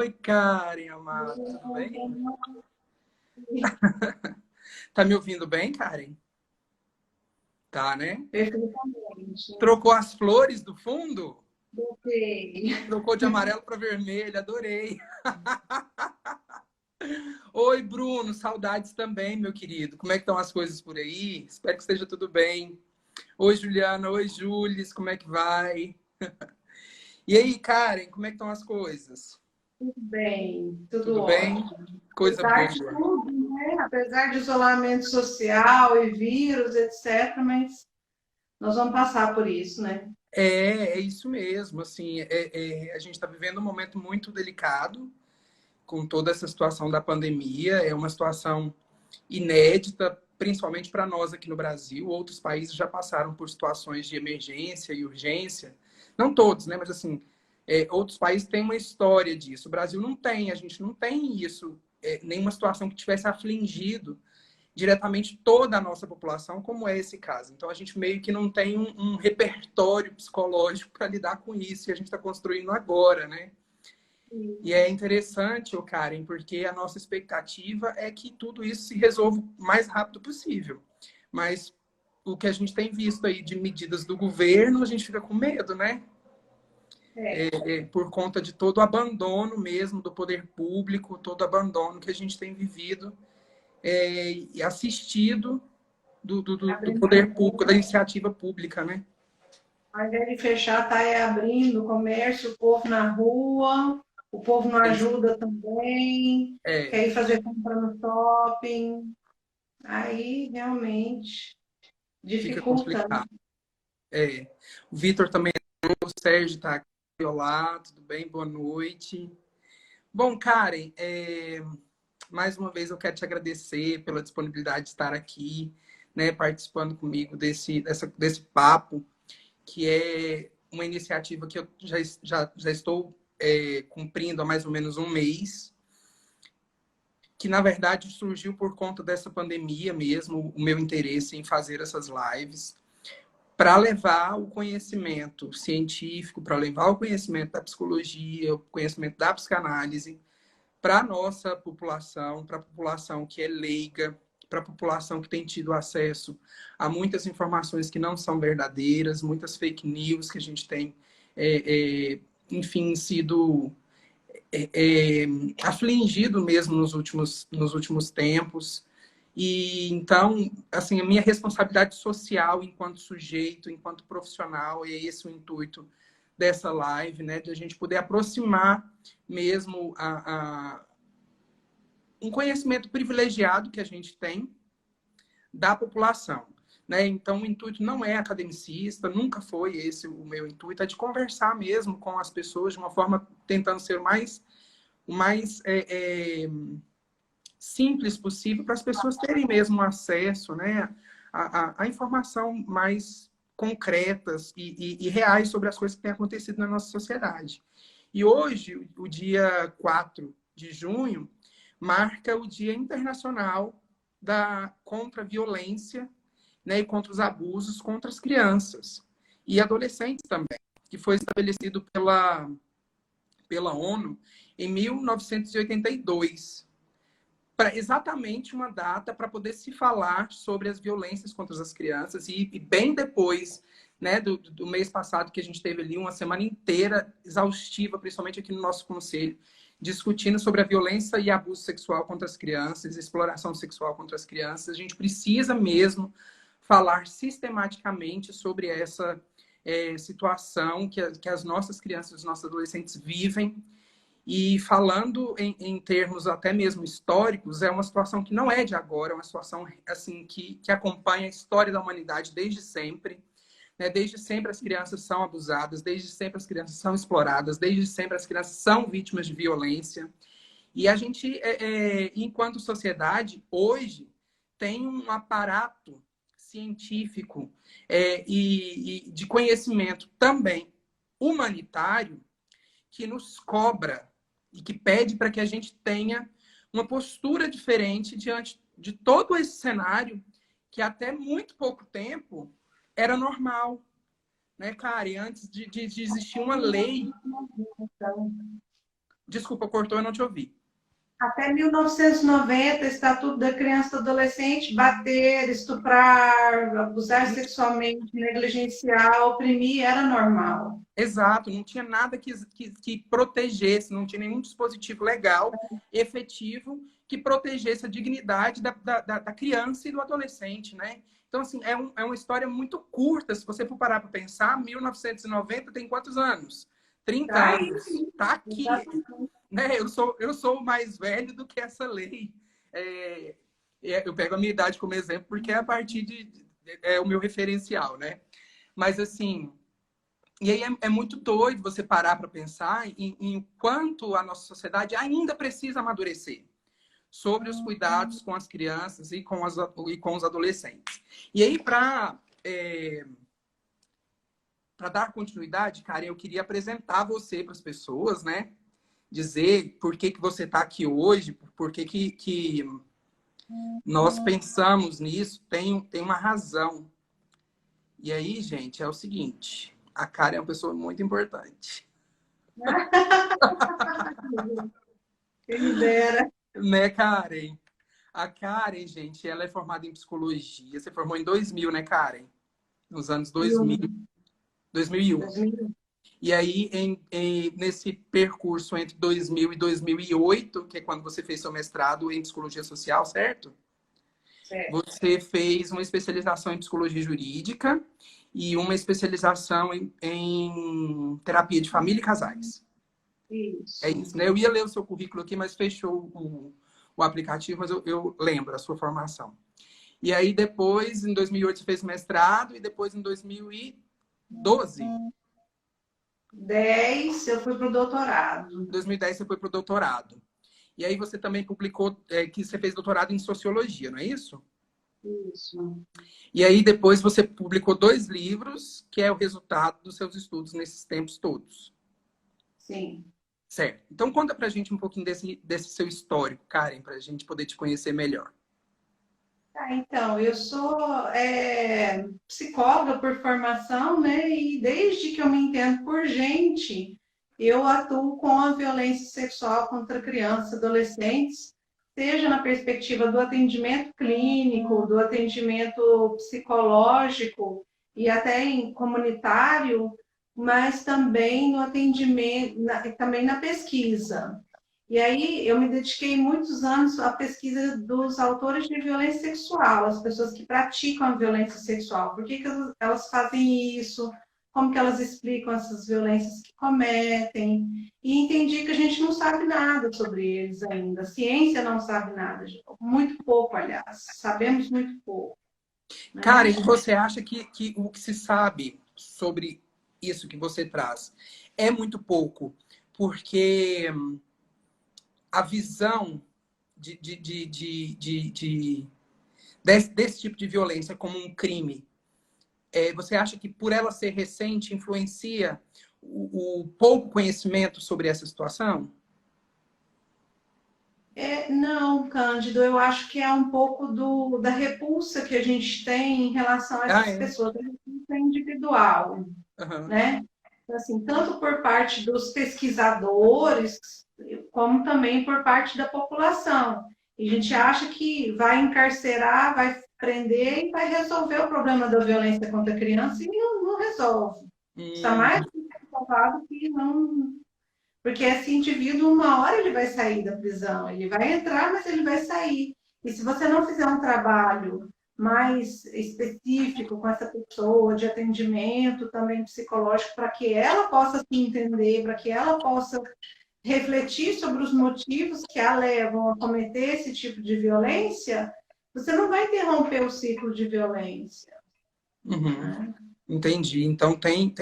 Oi, Karen, amada, tudo bem? Tá me ouvindo bem, Karen? Tá, né? Perfeitamente. Trocou as flores do fundo? Voltei. Trocou de amarelo para vermelho, adorei. Oi, Bruno, saudades também, meu querido. Como é que estão as coisas por aí? Espero que esteja tudo bem. Oi, Juliana, oi, Jules, como é que vai? E aí, Karen, como é que estão as coisas? Tudo bem, tudo Tudo bem? ótimo. Coisa Apesar de boa. tudo, né? Apesar de isolamento social e vírus, etc., mas nós vamos passar por isso, né? É isso mesmo. Assim, a gente está vivendo um momento muito delicado com toda essa situação da pandemia. É uma situação inédita, principalmente para nós aqui no Brasil. Outros países já passaram por situações de emergência e urgência. Não todos, né? Mas assim, outros países têm uma história disso. O Brasil não tem. A gente não tem isso, nenhuma situação que tivesse afligido diretamente toda a nossa população, como é esse caso. Então, a gente meio que não tem um repertório psicológico para lidar com isso, e a gente está construindo agora, né? E é interessante, ô Karen, porque a nossa expectativa é que tudo isso se resolva o mais rápido possível. Mas o que a gente tem visto aí de medidas do governo, a gente fica com medo, né? É, Por conta de todo o abandono mesmo do poder público, todo o abandono que a gente tem vivido e assistido do abrindo, poder público, da iniciativa pública, né? ao invés de fechar, tá aí abrindo o comércio, o povo na rua, o povo não É, isso. ajuda também, É, quer ir fazer compra no shopping. Aí, realmente, fica dificulta. complicado. É. O Vitor também, o Sérgio está aqui. Olá, tudo bem? Boa noite. Bom, Karen, mais uma vez eu quero te agradecer pela disponibilidade de estar aqui, né, participando comigo desse papo, que é uma iniciativa que eu já estou cumprindo há mais ou menos um mês, que na verdade surgiu por conta dessa pandemia mesmo, o meu interesse em fazer essas lives, para levar o conhecimento científico, para levar o conhecimento da psicologia, o conhecimento da psicanálise para a nossa população, para a população que é leiga, para a população que tem tido acesso a muitas informações que não são verdadeiras, muitas fake news que a gente tem, enfim, sido afligido mesmo nos últimos tempos. E então, assim, a minha responsabilidade social enquanto sujeito, enquanto profissional, é esse o intuito dessa live, né, de a gente poder aproximar mesmo um conhecimento privilegiado que a gente tem da população. Né? Então, o intuito não é academicista, nunca foi esse o meu intuito, é de conversar mesmo com as pessoas de uma forma tentando ser o mais simples possível para as pessoas terem mesmo acesso, né, a informação mais concretas e reais sobre as coisas que têm acontecido na nossa sociedade. E hoje, o dia 4 de junho, marca o Dia Internacional contra a Violência, né, e contra os abusos contra as crianças e adolescentes também, que foi estabelecido pela ONU em 1982, para exatamente uma data para poder se falar sobre as violências contra as crianças e bem depois, né, do mês passado que a gente teve ali uma semana inteira exaustiva, principalmente aqui no nosso conselho, discutindo sobre a violência e abuso sexual contra as crianças, exploração sexual contra as crianças. A gente precisa mesmo falar sistematicamente sobre essa situação que as nossas crianças e os nossos adolescentes vivem. E falando em termos até mesmo históricos, é uma situação que não é de agora, é uma situação assim que acompanha a história da humanidade desde sempre. Né? Desde sempre as crianças são abusadas, desde sempre as crianças são exploradas, desde sempre as crianças são vítimas de violência. E a gente, enquanto sociedade, hoje tem um aparato científico e de conhecimento também humanitário que nos cobra e que pede para que a gente tenha uma postura diferente diante de todo esse cenário que até muito pouco tempo era normal, né, cara? E antes de existir uma lei, Desculpa, cortou, eu não te ouvi. Até 1990, Estatuto da Criança e do Adolescente, bater, estuprar, abusar sexualmente, negligenciar, oprimir, era normal. Exato, não tinha nada que protegesse, não tinha nenhum dispositivo legal, efetivo, que protegesse a dignidade da criança e do adolescente, né? Então, assim, é uma história muito curta, se você for parar para pensar, 1990 tem quantos anos? 30 Tá? anos. Tá aqui, né? Eu sou mais velho do que essa lei. Eu pego a minha idade como exemplo, porque é a partir é o meu referencial, né? Mas, assim... E aí é muito doido você parar para pensar em quanto a nossa sociedade ainda precisa amadurecer sobre os cuidados com as crianças e com os adolescentes. E aí, para dar continuidade, Karen, eu queria apresentar você para as pessoas, né? Dizer por que você está aqui hoje, por que nós pensamos nisso, tem uma razão. E aí, gente, é o seguinte, a Karen é uma pessoa muito importante. Quem me dera. Né, Karen? A Karen, gente, ela é formada em psicologia. Você formou em 2000, né, Karen? Nos anos 2000, 2001. 2001. E aí, nesse percurso entre 2000 e 2008, que é quando você fez seu mestrado em psicologia social, certo? Certo. Você fez uma especialização em psicologia jurídica e uma especialização em terapia de família e casais. Isso. É isso, né? Eu ia ler o seu currículo aqui, mas fechou o aplicativo, mas eu lembro a sua formação. E aí depois, em 2008, você fez mestrado e depois em 2012, 10, eu fui para o doutorado. 2010 você foi para o doutorado. E aí você também publicou que você fez doutorado em sociologia, não é isso? Isso. E aí depois você publicou 2 livros, que é o resultado dos seus estudos nesses tempos todos. Sim. Certo. Então conta pra gente um pouquinho desse seu histórico, Karen, pra gente poder te conhecer melhor. Então, eu sou psicóloga por formação, né? E desde que eu me entendo por gente, eu atuo com a violência sexual contra crianças e adolescentes, seja na perspectiva do atendimento clínico, do atendimento psicológico e até em comunitário, mas também no atendimento, também na pesquisa. E aí eu me dediquei muitos anos à pesquisa dos autores de violência sexual, as pessoas que praticam a violência sexual. Por que elas fazem isso? Como que elas explicam essas violências que cometem? E entendi que a gente não sabe nada sobre eles ainda. A ciência não sabe nada. Muito pouco, aliás. Sabemos muito pouco. Né? Karen, você acha que o que se sabe sobre isso que você traz é muito pouco? Porque a visão desse tipo de violência como um crime, você acha que por ela ser recente influencia o pouco conhecimento sobre essa situação? Não, Cândido, eu acho que é um pouco da repulsa que a gente tem em relação a essas pessoas, a repulsa individual, Uhum. né? Assim, tanto por parte dos pesquisadores, como também por parte da população. E a gente acha que vai encarcerar, vai prender e vai resolver o problema da violência contra a criança e não resolve. Está mais comprovado que não. Porque esse indivíduo, uma hora ele vai sair da prisão, ele vai entrar, mas ele vai sair. E se você não fizer um trabalho mais específico com essa pessoa, de atendimento também psicológico, para que ela possa se entender, para que ela possa refletir sobre os motivos que a levam a cometer esse tipo de violência, você não vai interromper o ciclo de violência. Uhum. Né? Entendi. Então tem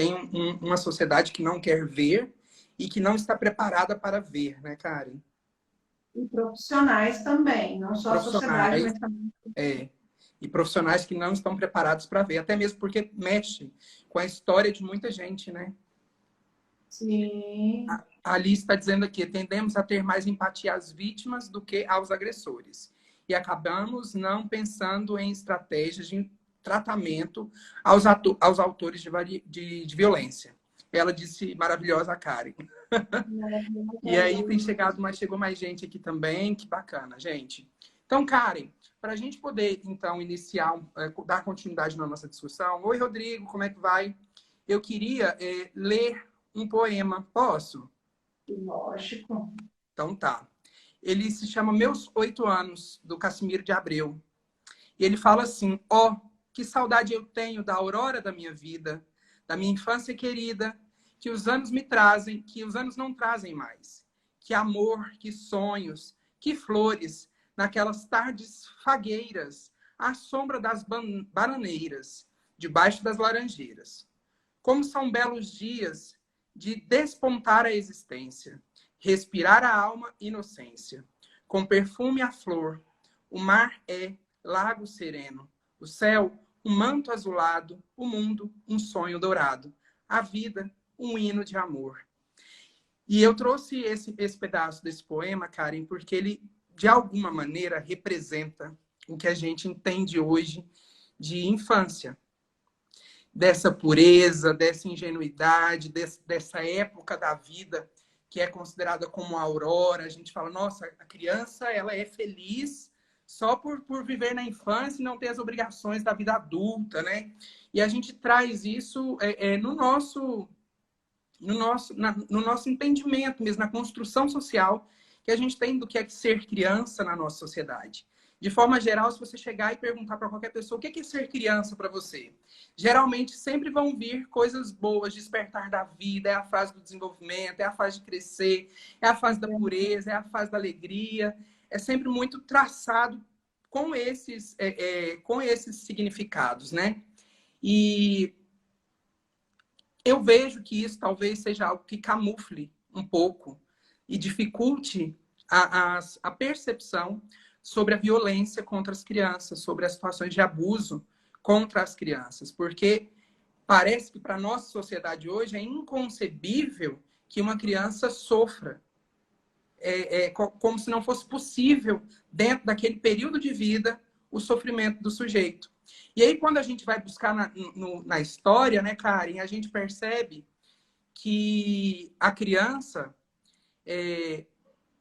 uma sociedade que não quer ver e que não está preparada para ver, né, Karen? E profissionais também, não só a sociedade, mas também. E profissionais que não estão preparados para ver, até mesmo porque mexe com a história de muita gente, né? Sim. A Alice está dizendo aqui, tendemos a ter mais empatia às vítimas do que aos agressores. E acabamos não pensando em estratégias de tratamento aos autores de violência. Ela disse maravilhosa, Karen. E aí tem chegado, mas chegou mais gente aqui também. Que bacana, gente. Então, Karen, para a gente poder, então, iniciar, dar continuidade na nossa discussão. Oi, Rodrigo, como é que vai? Eu queria ler um poema. Posso? Lógico. Então tá. Ele se chama Meus 8 Anos, do Cassimiro de Abreu. E ele fala assim: ó, que saudade eu tenho da aurora da minha vida, da minha infância querida, que os anos me trazem, que os anos não trazem mais. Que amor, que sonhos, que flores, naquelas tardes fagueiras, à sombra das bananeiras, debaixo das laranjeiras. Como são belos dias de despontar a existência, respirar a alma inocência, com perfume a flor. O mar é lago sereno, o céu um manto azulado, o mundo um sonho dourado, a vida um hino de amor. E eu trouxe esse pedaço desse poema, Karen, porque ele, de alguma maneira, representa o que a gente entende hoje de infância. Dessa pureza, dessa ingenuidade, dessa época da vida que é considerada como a aurora. A gente fala, nossa, a criança ela é feliz só por viver na infância e não ter as obrigações da vida adulta, né? E a gente traz isso no nosso entendimento mesmo, na construção social que a gente tem do que é ser criança na nossa sociedade. De forma geral, se você chegar e perguntar para qualquer pessoa o que é ser criança para você, geralmente sempre vão vir coisas boas, despertar da vida, é a fase do desenvolvimento, é a fase de crescer, é a fase da pureza, é a fase da alegria. É sempre muito traçado com esses significados, né? E eu vejo que isso talvez seja algo que camufle um pouco e dificulte a percepção sobre a violência contra as crianças, sobre as situações de abuso contra as crianças. Porque parece que para a nossa sociedade hoje é inconcebível que uma criança sofra. Como se não fosse possível, dentro daquele período de vida, o sofrimento do sujeito. E aí, quando a gente vai buscar na história, né, Karen, a gente percebe que a criança,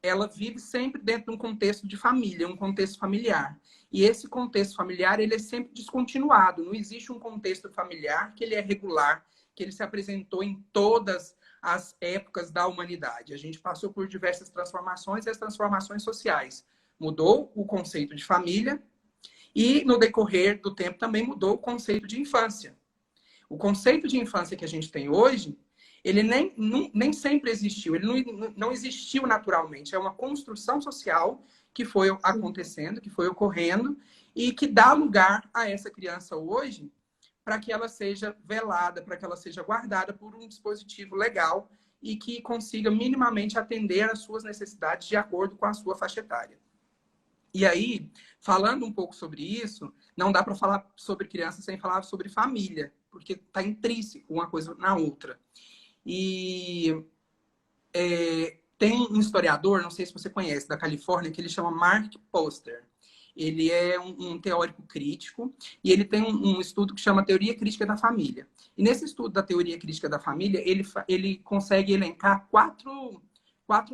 ela vive sempre dentro de um contexto de família, um contexto familiar. E esse contexto familiar, ele é sempre descontinuado. Não existe um contexto familiar que ele é regular, que ele se apresentou em todas as épocas da humanidade. A gente passou por diversas transformações e as transformações sociais. Mudou o conceito de família e, no decorrer do tempo, também mudou o conceito de infância. O conceito de infância que a gente tem hoje, ele nem sempre existiu, ele não existiu naturalmente. É uma construção social que foi acontecendo, que foi ocorrendo e que dá lugar a essa criança hoje para que ela seja velada, para que ela seja guardada por um dispositivo legal e que consiga minimamente atender às suas necessidades de acordo com a sua faixa etária. E aí, falando um pouco sobre isso, não dá para falar sobre criança sem falar sobre família, porque está intrínseco uma coisa na outra. E tem um historiador, não sei se você conhece, da Califórnia, que ele chama Mark Poster. Ele é um teórico crítico e ele tem um estudo que chama Teoria Crítica da Família. E nesse estudo da Teoria Crítica da Família, ele consegue elencar quatro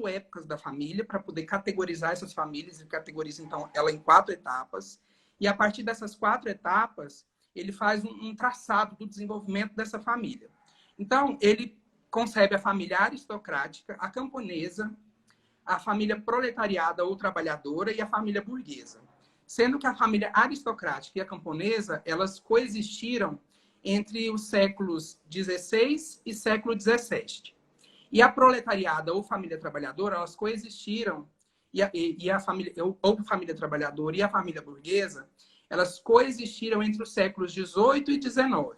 épocas da família para poder categorizar essas famílias. Ele categoriza, então, ela em 4 etapas. E a partir dessas 4 etapas, ele faz um traçado do desenvolvimento dessa família. Então, ele concebe a família aristocrática, a camponesa, a família proletariada ou trabalhadora e a família burguesa. Sendo que a família aristocrática e a camponesa, elas coexistiram entre os séculos XVI e século XVII. E a proletariada ou família trabalhadora, elas coexistiram, e a família, ou família trabalhadora e a família burguesa, elas coexistiram entre os séculos XVIII e XIX. O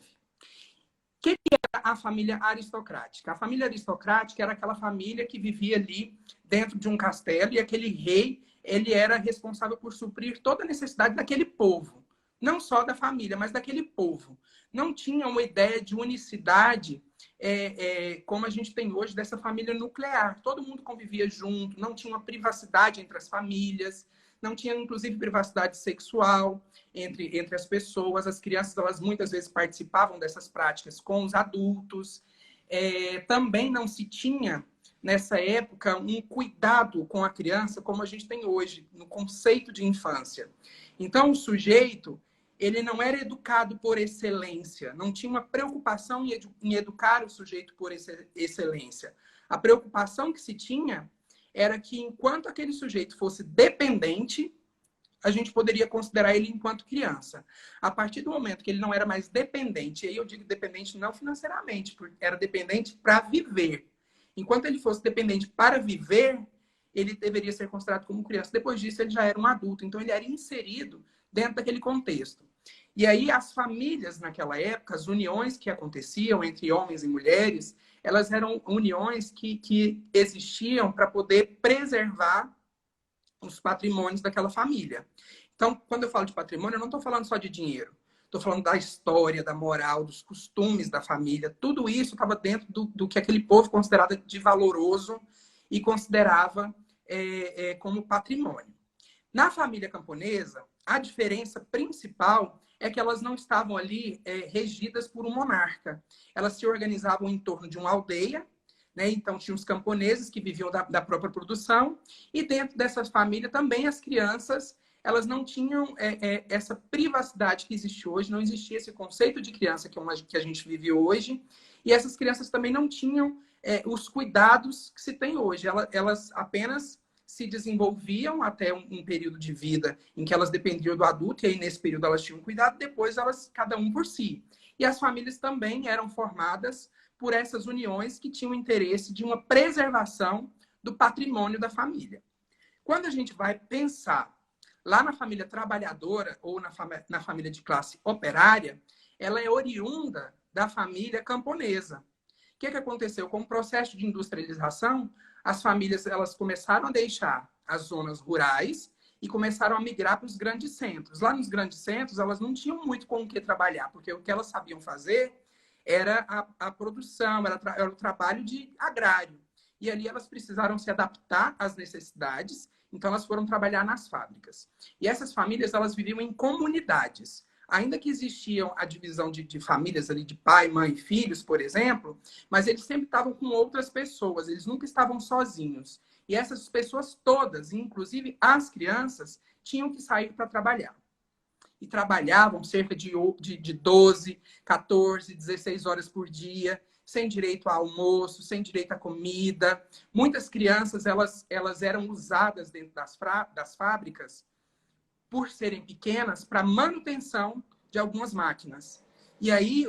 que era a família aristocrática? A família aristocrática era aquela família que vivia ali dentro de um castelo e aquele rei, ele era responsável por suprir toda a necessidade daquele povo. Não só da família, mas daquele povo. Não tinha uma ideia de unicidade como a gente tem hoje dessa família nuclear. Todo mundo convivia junto, não tinha uma privacidade entre as famílias, não tinha, inclusive, privacidade sexual entre as pessoas. As crianças, elas muitas vezes participavam dessas práticas com os adultos. também não se tinha, nessa época, um cuidado com a criança como a gente tem hoje, no conceito de infância. Então, o sujeito, ele não era educado por excelência, não tinha uma preocupação em educar o sujeito por excelência. A preocupação que se tinha era que, enquanto aquele sujeito fosse dependente, a gente poderia considerar ele enquanto criança. A partir do momento que ele não era mais dependente, e aí eu digo dependente não financeiramente, porque era dependente para viver. Enquanto ele fosse dependente para viver, ele deveria ser considerado como criança. Depois disso, ele já era um adulto. Então, ele era inserido dentro daquele contexto. E aí, as famílias, naquela época, as uniões que aconteciam entre homens e mulheres, elas eram uniões que existiam para poder preservar os patrimônios daquela família. Então, quando eu falo de patrimônio, eu não estou falando só de dinheiro. Estou falando da história, da moral, dos costumes da família. Tudo isso estava dentro do que aquele povo considerava de valoroso e considerava como patrimônio. Na família camponesa, a diferença principal é que elas não estavam ali regidas por um monarca. Elas se organizavam em torno de uma aldeia, né? Então, tinha os camponeses que viviam da própria produção, e dentro dessas famílias também as crianças, elas não tinham essa privacidade que existe hoje, não existia esse conceito de criança que a gente vive hoje, e essas crianças também não tinham os cuidados que se tem hoje. Elas apenas se desenvolviam até um período de vida em que elas dependiam do adulto, e aí nesse período elas tinham cuidado, depois elas, cada um por si. E as famílias também eram formadas por essas uniões que tinham interesse de uma preservação do patrimônio da família. Quando a gente vai pensar lá na família trabalhadora ou na família de classe operária, ela é oriunda da família camponesa. O que aconteceu? Com o processo de industrialização, as famílias elas começaram a deixar as zonas rurais e começaram a migrar para os grandes centros. Lá nos grandes centros, elas não tinham muito com o que trabalhar, porque o que elas sabiam fazer era a produção, era o trabalho de agrário. E ali elas precisaram se adaptar às necessidades, então elas foram trabalhar nas fábricas. E essas famílias, elas viviam em comunidades. Ainda que existiam a divisão de famílias ali, de pai, mãe e filhos, por exemplo, mas eles sempre estavam com outras pessoas, eles nunca estavam sozinhos. E essas pessoas todas, inclusive as crianças, tinham que sair para trabalhar. E trabalhavam cerca de 12, 14, 16 horas por dia, sem direito a almoço, sem direito a comida. Muitas crianças, elas eram usadas dentro das fábricas, por serem pequenas, para manutenção de algumas máquinas. E aí,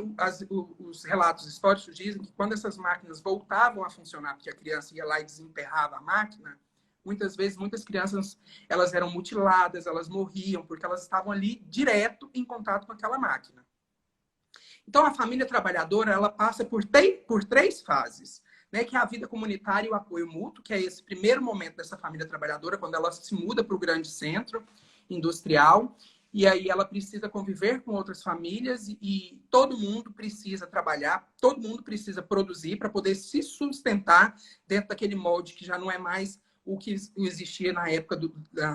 os relatos históricos dizem que quando essas máquinas voltavam a funcionar, porque a criança ia lá e desemperrava a máquina, muitas vezes, muitas crianças, elas eram mutiladas, elas morriam, porque elas estavam ali direto em contato com aquela máquina. Então, a família trabalhadora, ela passa por 3 fases, né? Que é a vida comunitária e o apoio mútuo, que é esse primeiro momento dessa família trabalhadora, quando ela se muda para o grande centro industrial, e aí ela precisa conviver com outras famílias e todo mundo precisa trabalhar, todo mundo precisa produzir para poder se sustentar dentro daquele molde que já não é mais o que existia na época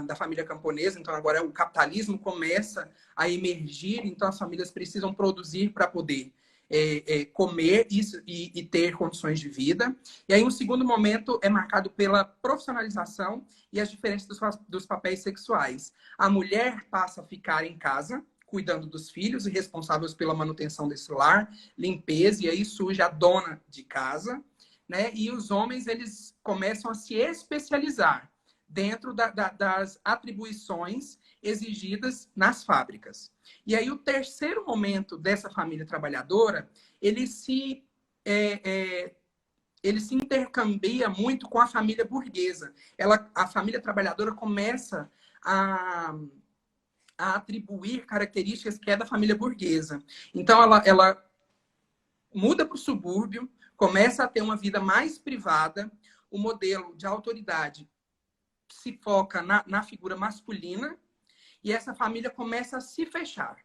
da família camponesa. Então, agora o capitalismo começa a emergir, então as famílias precisam produzir para poder comer isso e ter condições de vida. E aí, um segundo momento é marcado pela profissionalização e as diferenças dos papéis sexuais. A mulher passa a ficar em casa, cuidando dos filhos e responsáveis pela manutenção desse lar, limpeza, e aí surge a dona de casa, né? E os homens, eles começam a se especializar dentro das atribuições exigidas nas fábricas. E aí o terceiro momento dessa família trabalhadora, ele se intercambia muito com a família burguesa. A família trabalhadora começa a atribuir características que é da família burguesa. Então, ela muda para o subúrbio, começa a ter uma vida mais privada, o modelo de autoridade se foca na figura masculina, e essa família começa a se fechar.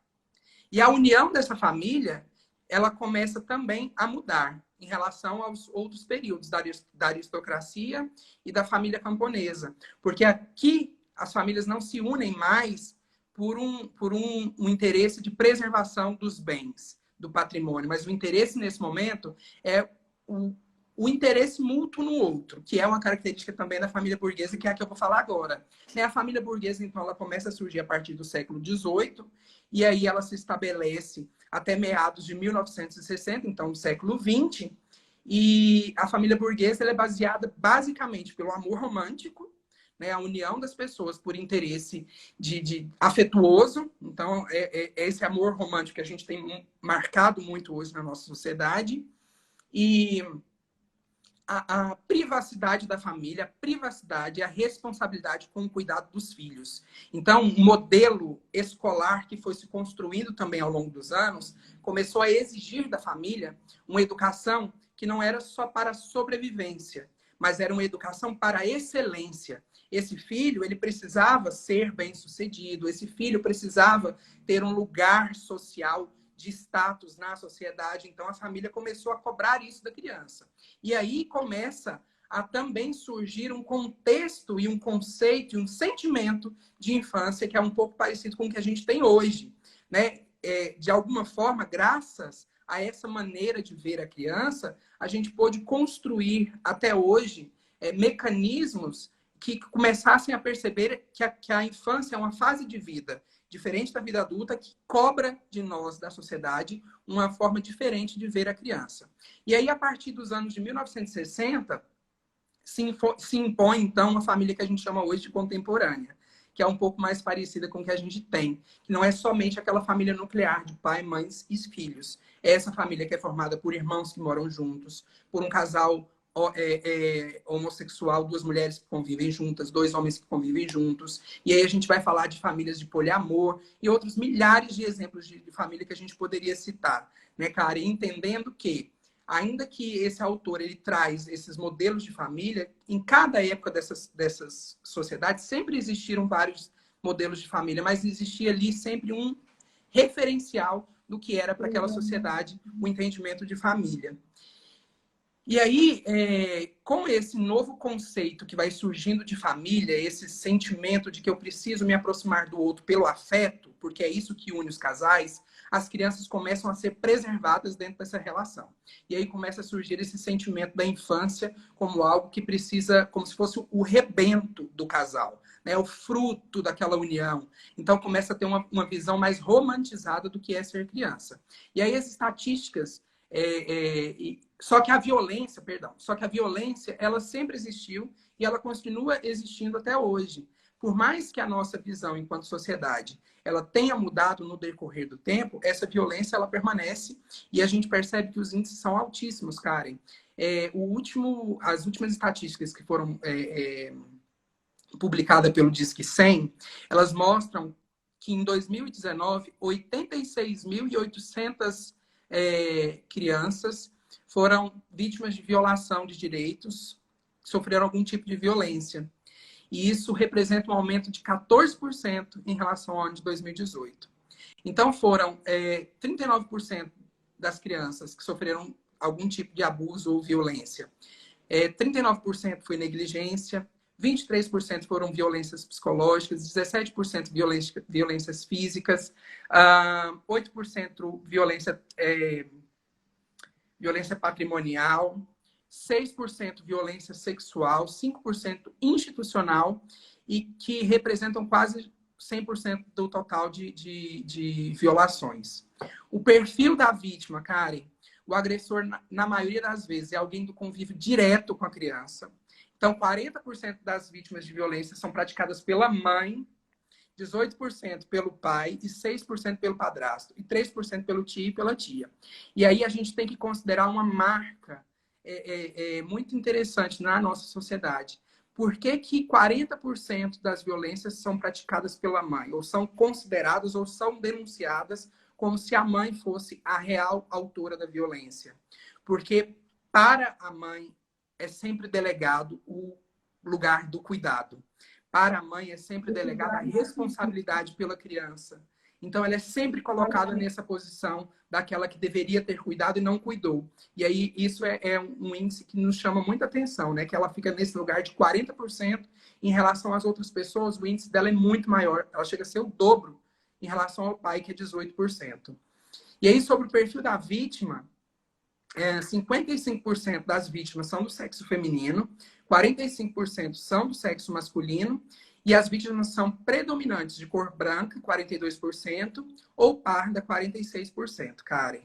E a união dessa família, ela começa também a mudar em relação aos outros períodos da aristocracia e da família camponesa. Porque aqui as famílias não se unem mais por um interesse de preservação dos bens, do patrimônio, mas o interesse nesse momento é o, o interesse mútuo no outro, que é uma característica também da família burguesa, que é a que eu vou falar agora. A família burguesa, então, ela começa a surgir a partir do século XVIII, e aí ela se estabelece até meados de 1960, então, do século XX, e a família burguesa ela é baseada basicamente pelo amor romântico, né, a união das pessoas por interesse de afetuoso. Então, é esse amor romântico que a gente tem marcado muito hoje na nossa sociedade. E a privacidade da família, a privacidade e a responsabilidade com o cuidado dos filhos. Então, um modelo escolar que foi se construindo também ao longo dos anos começou a exigir da família uma educação que não era só para a sobrevivência, mas era uma educação para a excelência. Esse filho, ele precisava ser bem-sucedido, esse filho precisava ter um lugar social de status na sociedade. Então, a família começou a cobrar isso da criança. E aí começa a também surgir um contexto e um conceito e um sentimento de infância que é um pouco parecido com o que a gente tem hoje, né? De alguma forma, graças a essa maneira de ver a criança, a gente pôde construir até hoje mecanismos que começassem a perceber que a infância é uma fase de vida diferente da vida adulta, que cobra de nós, da sociedade, uma forma diferente de ver a criança. E aí, a partir dos anos de 1960, se impõe, então, uma família que a gente chama hoje de contemporânea, que é um pouco mais parecida com o que a gente tem, que não é somente aquela família nuclear de pai, mães e filhos. É essa família que é formada por irmãos que moram juntos, por um casal homossexual, duas mulheres que convivem juntas, dois homens que convivem juntos. E aí a gente vai falar de famílias de poliamor e outros milhares de exemplos de família que a gente poderia citar, né, cara? E entendendo que, ainda que esse autor ele traz esses modelos de família, em cada época dessas sociedades sempre existiram vários modelos de família, mas existia ali sempre um referencial do que era para aquela sociedade o entendimento de família. E aí, com esse novo conceito que vai surgindo de família, esse sentimento de que eu preciso me aproximar do outro pelo afeto, porque é isso que une os casais, as crianças começam a ser preservadas dentro dessa relação. E aí começa a surgir esse sentimento da infância como algo que precisa, como se fosse o rebento do casal, né? O fruto daquela união. Então começa a ter uma visão mais romantizada do que é ser criança. E aí as estatísticas só que a violência, ela sempre existiu e ela continua existindo até hoje. Por mais que a nossa visão enquanto sociedade ela tenha mudado no decorrer do tempo, essa violência ela permanece e a gente percebe que os índices são altíssimos, Karen. As últimas estatísticas que foram publicadas pelo Disque 100, elas mostram que em 2019, 86.800 crianças foram vítimas de violação de direitos, sofreram algum tipo de violência. E isso representa um aumento de 14% em relação ao ano de 2018. Então, foram 39% das crianças que sofreram algum tipo de abuso ou violência. 39% foi negligência, 23% foram violências psicológicas, 17% violências físicas, 8% violência patrimonial, 6% violência sexual, 5% institucional, e que representam quase 100% do total de violações. O perfil da vítima, Karen, o agressor, na maioria das vezes, é alguém do convívio direto com a criança. Então, 40% das vítimas de violência são praticadas pela mãe, 18% pelo pai e 6% pelo padrasto, e 3% pelo tio e pela tia. E aí a gente tem que considerar uma marca muito interessante na nossa sociedade. Por que que 40% das violências são praticadas pela mãe? Ou são consideradas ou são denunciadas como se a mãe fosse a real autora da violência? Porque para a mãe é sempre delegado o lugar do cuidado. Para a mãe é sempre delegada a responsabilidade pela criança. Então, ela é sempre colocada nessa posição daquela que deveria ter cuidado e não cuidou. E aí, isso é um índice que nos chama muita atenção, né? Que ela fica nesse lugar de 40% em relação às outras pessoas, o índice dela é muito maior. Ela chega a ser o dobro em relação ao pai, que é 18%. E aí, sobre o perfil da vítima, 55% das vítimas são do sexo feminino, 45% são do sexo masculino, e as vítimas são predominantes de cor branca, 42%, ou parda, 46%, Karen.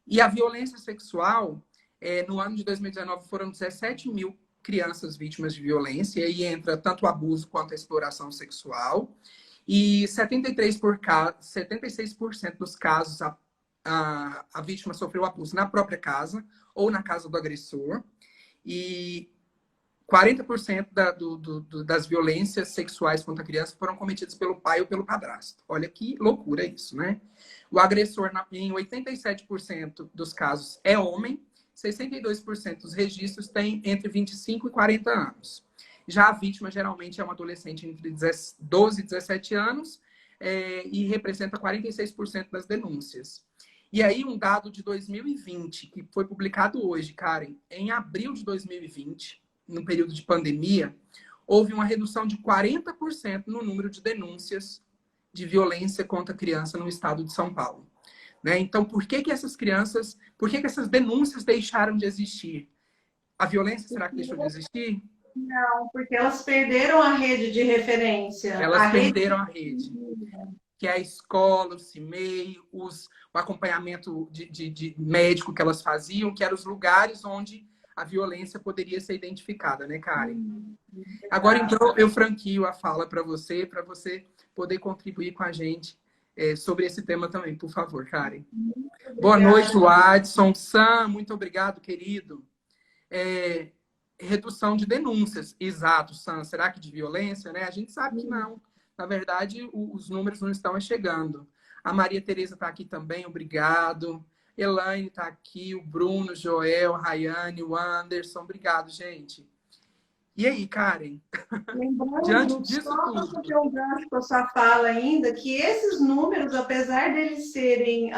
E a violência sexual, no ano de 2019, foram 17 mil crianças vítimas de violência, e aí entra tanto o abuso quanto a exploração sexual. E 76% dos casos a vítima sofreu abuso na própria casa ou na casa do agressor. E 40% das violências sexuais contra a criança foram cometidas pelo pai ou pelo padrasto. Olha que loucura isso, né? O agressor, em 87% dos casos, é homem. 62% dos registros têm entre 25 e 40 anos. Já a vítima, geralmente, é uma adolescente entre 12 e 17 anos e representa 46% das denúncias. E aí, um dado de 2020, que foi publicado hoje, Karen, em abril de 2020, no período de pandemia, houve uma redução de 40% no número de denúncias de violência contra a criança no estado de São Paulo. Né? Então, por que essas denúncias deixaram de existir? A violência, será que deixou de existir? Não, porque elas perderam a rede de referência. Elas perderam a rede. Que é a escola, o CIMEI, o acompanhamento de médico que elas faziam, que eram os lugares onde a violência poderia ser identificada, né, Karen? Agora, então, eu franquio a fala para você poder contribuir com a gente sobre esse tema também, por favor, Karen. Boa noite, Adson. Sam, muito obrigado, querido. Redução de denúncias. Exato, Sam. Será que de violência, né? A gente sabe que não. Na verdade, os números não estão chegando. A Maria Tereza está aqui também, obrigado. Elaine está aqui, o Bruno, Joel, a Rayane, o Anderson. Obrigado, gente. E aí, Karen? Lembrando, Diante disso só para tudo. fazer um gancho com a sua fala ainda, que esses números, apesar deles serem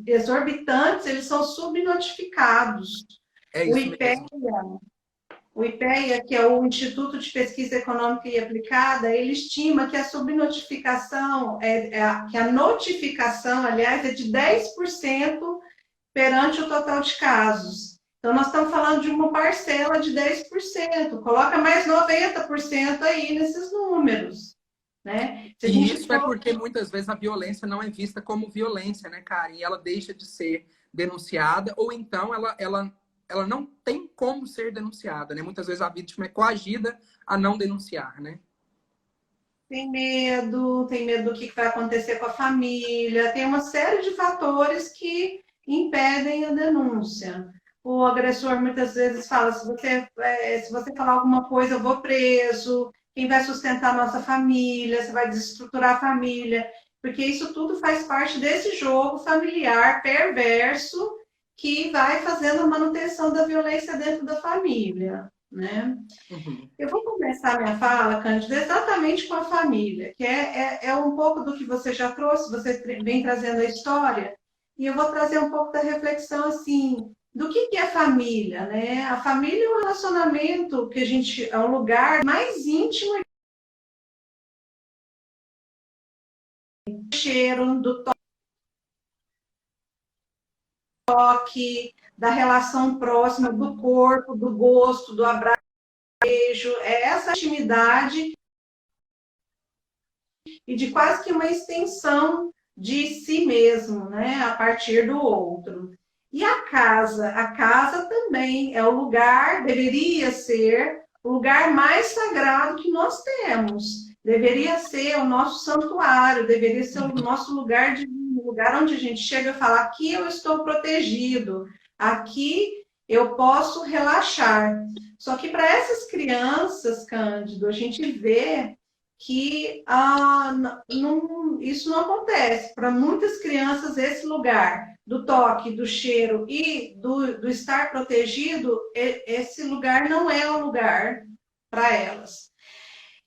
exorbitantes, eles são subnotificados. É isso mesmo. O IPEA, que é o Instituto de Pesquisa Econômica e Aplicada, ele estima que a subnotificação, que a notificação, aliás, é de 10% perante o total de casos. Então, nós estamos falando de uma parcela de 10%. Coloca mais 90% aí nesses números. Né? E isso é porque muitas vezes a violência não é vista como violência, né, Karen? E ela deixa de ser denunciada, ou então ela não tem como ser denunciada, né? Muitas vezes a vítima é coagida a não denunciar, né? Tem medo do que vai acontecer com a família, tem uma série de fatores que impedem a denúncia. O agressor muitas vezes fala, se você falar alguma coisa, eu vou preso, quem vai sustentar a nossa família, você vai desestruturar a família, porque isso tudo faz parte desse jogo familiar perverso que vai fazendo a manutenção da violência dentro da família, né? Uhum. Eu vou começar minha fala, Cândida, exatamente com a família, que é um pouco do que você já trouxe, você vem trazendo a história, e eu vou trazer um pouco da reflexão, assim, do que é família, né? A família é um relacionamento que é um lugar mais íntimo do cheiro, do toque, da relação próxima, do corpo, do gosto, do abraço, é essa intimidade e de quase que uma extensão de si mesmo, né, a partir do outro. E a casa também é o lugar, deveria ser o lugar mais sagrado que nós temos. Deveria ser o nosso santuário, deveria ser o nosso lugar onde a gente chega e fala, aqui eu estou protegido, aqui eu posso relaxar. Só que para essas crianças, Cândido, a gente vê que isso não acontece. Para muitas crianças, esse lugar do toque, do cheiro e do estar protegido, esse lugar não é o lugar para elas.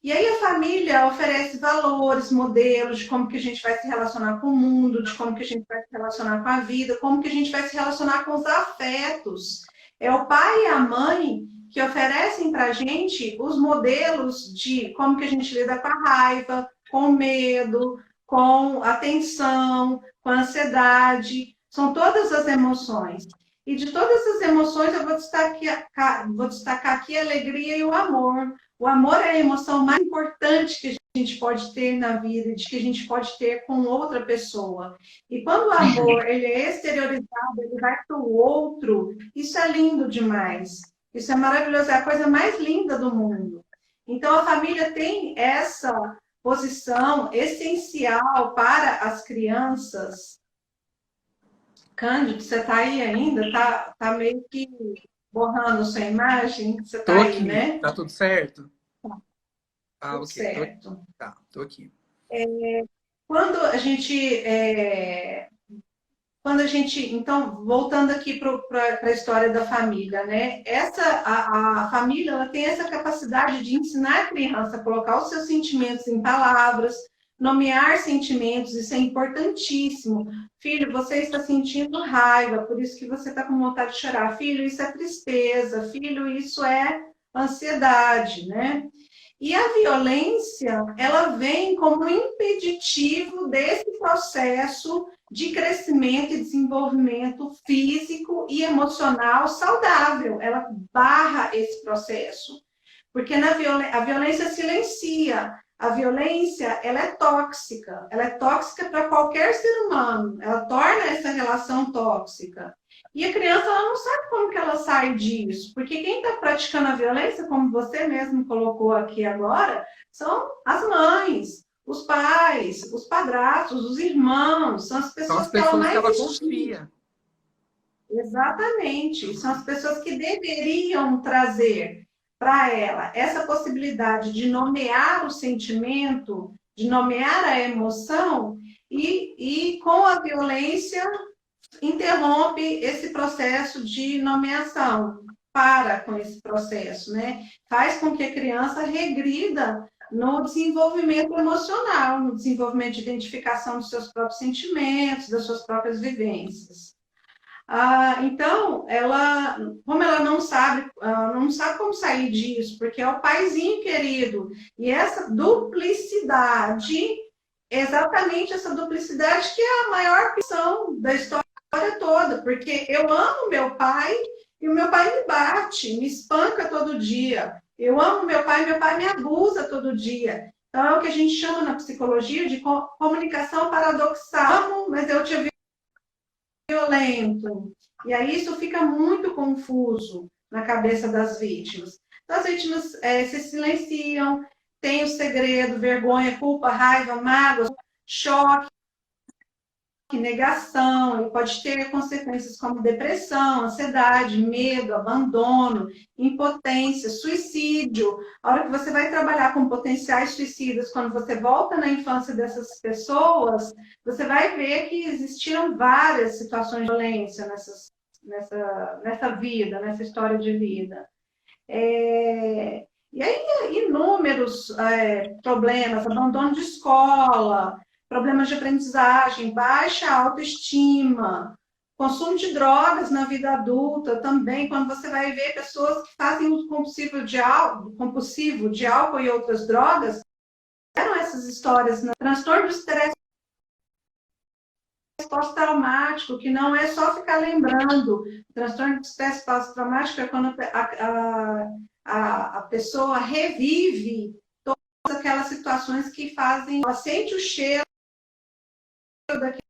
E aí a família oferece valores, modelos de como que a gente vai se relacionar com o mundo, de como que a gente vai se relacionar com a vida, como que a gente vai se relacionar com os afetos. É o pai e a mãe que oferecem para a gente os modelos de como que a gente lida com a raiva, com o medo, com a tensão, com a ansiedade. São todas as emoções. E de todas essas emoções, eu vou destacar aqui a alegria e o amor. O amor é a emoção mais importante que a gente pode ter na vida, de que a gente pode ter com outra pessoa. E quando o amor ele é exteriorizado, ele vai para o outro, isso é lindo demais. Isso é maravilhoso, é a coisa mais linda do mundo. Então, a família tem essa posição essencial para as crianças. Cândido, você está aí ainda? Tá meio que borrando sua imagem? Você está Tô aí, aqui. né? Tá tudo certo? Ah, Tudo ok. certo. Tá, tô aqui. Quando a gente então, voltando aqui para a história da família, né? A família ela tem essa capacidade de ensinar a criança a colocar os seus sentimentos em palavras, nomear sentimentos, isso é importantíssimo. Filho, você está sentindo raiva, por isso que você está com vontade de chorar. Filho, isso é tristeza. Filho, isso é ansiedade, né? E a violência, ela vem como impeditivo desse processo de crescimento e desenvolvimento físico e emocional saudável. Ela barra esse processo. Porque a violência silencia. A violência, ela é tóxica. Ela é tóxica para qualquer ser humano. Ela torna essa relação tóxica. E a criança ela não sabe como que ela sai disso, porque quem está praticando a violência, como você mesmo colocou aqui agora, são as mães, os pais, os padrastos, os irmãos, são as São as pessoas que ela pessoas que mais ela estima. confia. Exatamente, são as pessoas que deveriam trazer para ela essa possibilidade de nomear o sentimento, de nomear a emoção, e com a violência interrompe esse processo de nomeação, para com esse processo, né? Faz com que a criança regrida no desenvolvimento emocional, no desenvolvimento de identificação dos seus próprios sentimentos, das suas próprias vivências. Então, como ela não sabe como sair disso, porque é o paizinho querido, e essa duplicidade, exatamente essa duplicidade que é a maior questão da história toda, porque eu amo meu pai e o meu pai me bate, me espanca todo dia. Eu amo meu pai me abusa todo dia. Então, é o que a gente chama na psicologia de comunicação paradoxal. Amo, mas eu te violento. E aí isso fica muito confuso na cabeça das vítimas. Então, as vítimas se silenciam, têm o segredo, vergonha, culpa, raiva, mágoa, choque, negação, ele pode ter consequências como depressão, ansiedade, medo, abandono, impotência, suicídio. A hora que você vai trabalhar com potenciais suicidas, quando você volta na infância dessas pessoas, você vai ver que existiram várias situações de violência nessa vida, nessa história de vida. E aí, inúmeros problemas, abandono de escola, problemas de aprendizagem, baixa autoestima, consumo de drogas na vida adulta também, quando você vai ver pessoas que fazem uso compulsivo de álcool e outras drogas, eram essas histórias, né? Transtorno do estresse pós-traumático, que não é só ficar lembrando. O transtorno de estresse pós-traumático é quando a pessoa revive todas aquelas situações que fazem, ela sente o cheiro daquela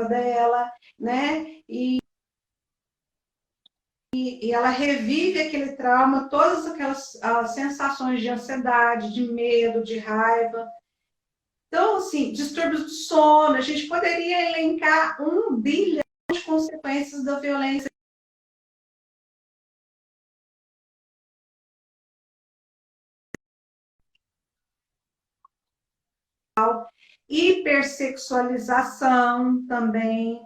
dela, né? E ela revive aquele trauma, todas aquelas sensações de ansiedade, de medo, de raiva. Então, assim, distúrbios do sono, a gente poderia elencar 1 bilhão de consequências da violência. Hipersexualização também,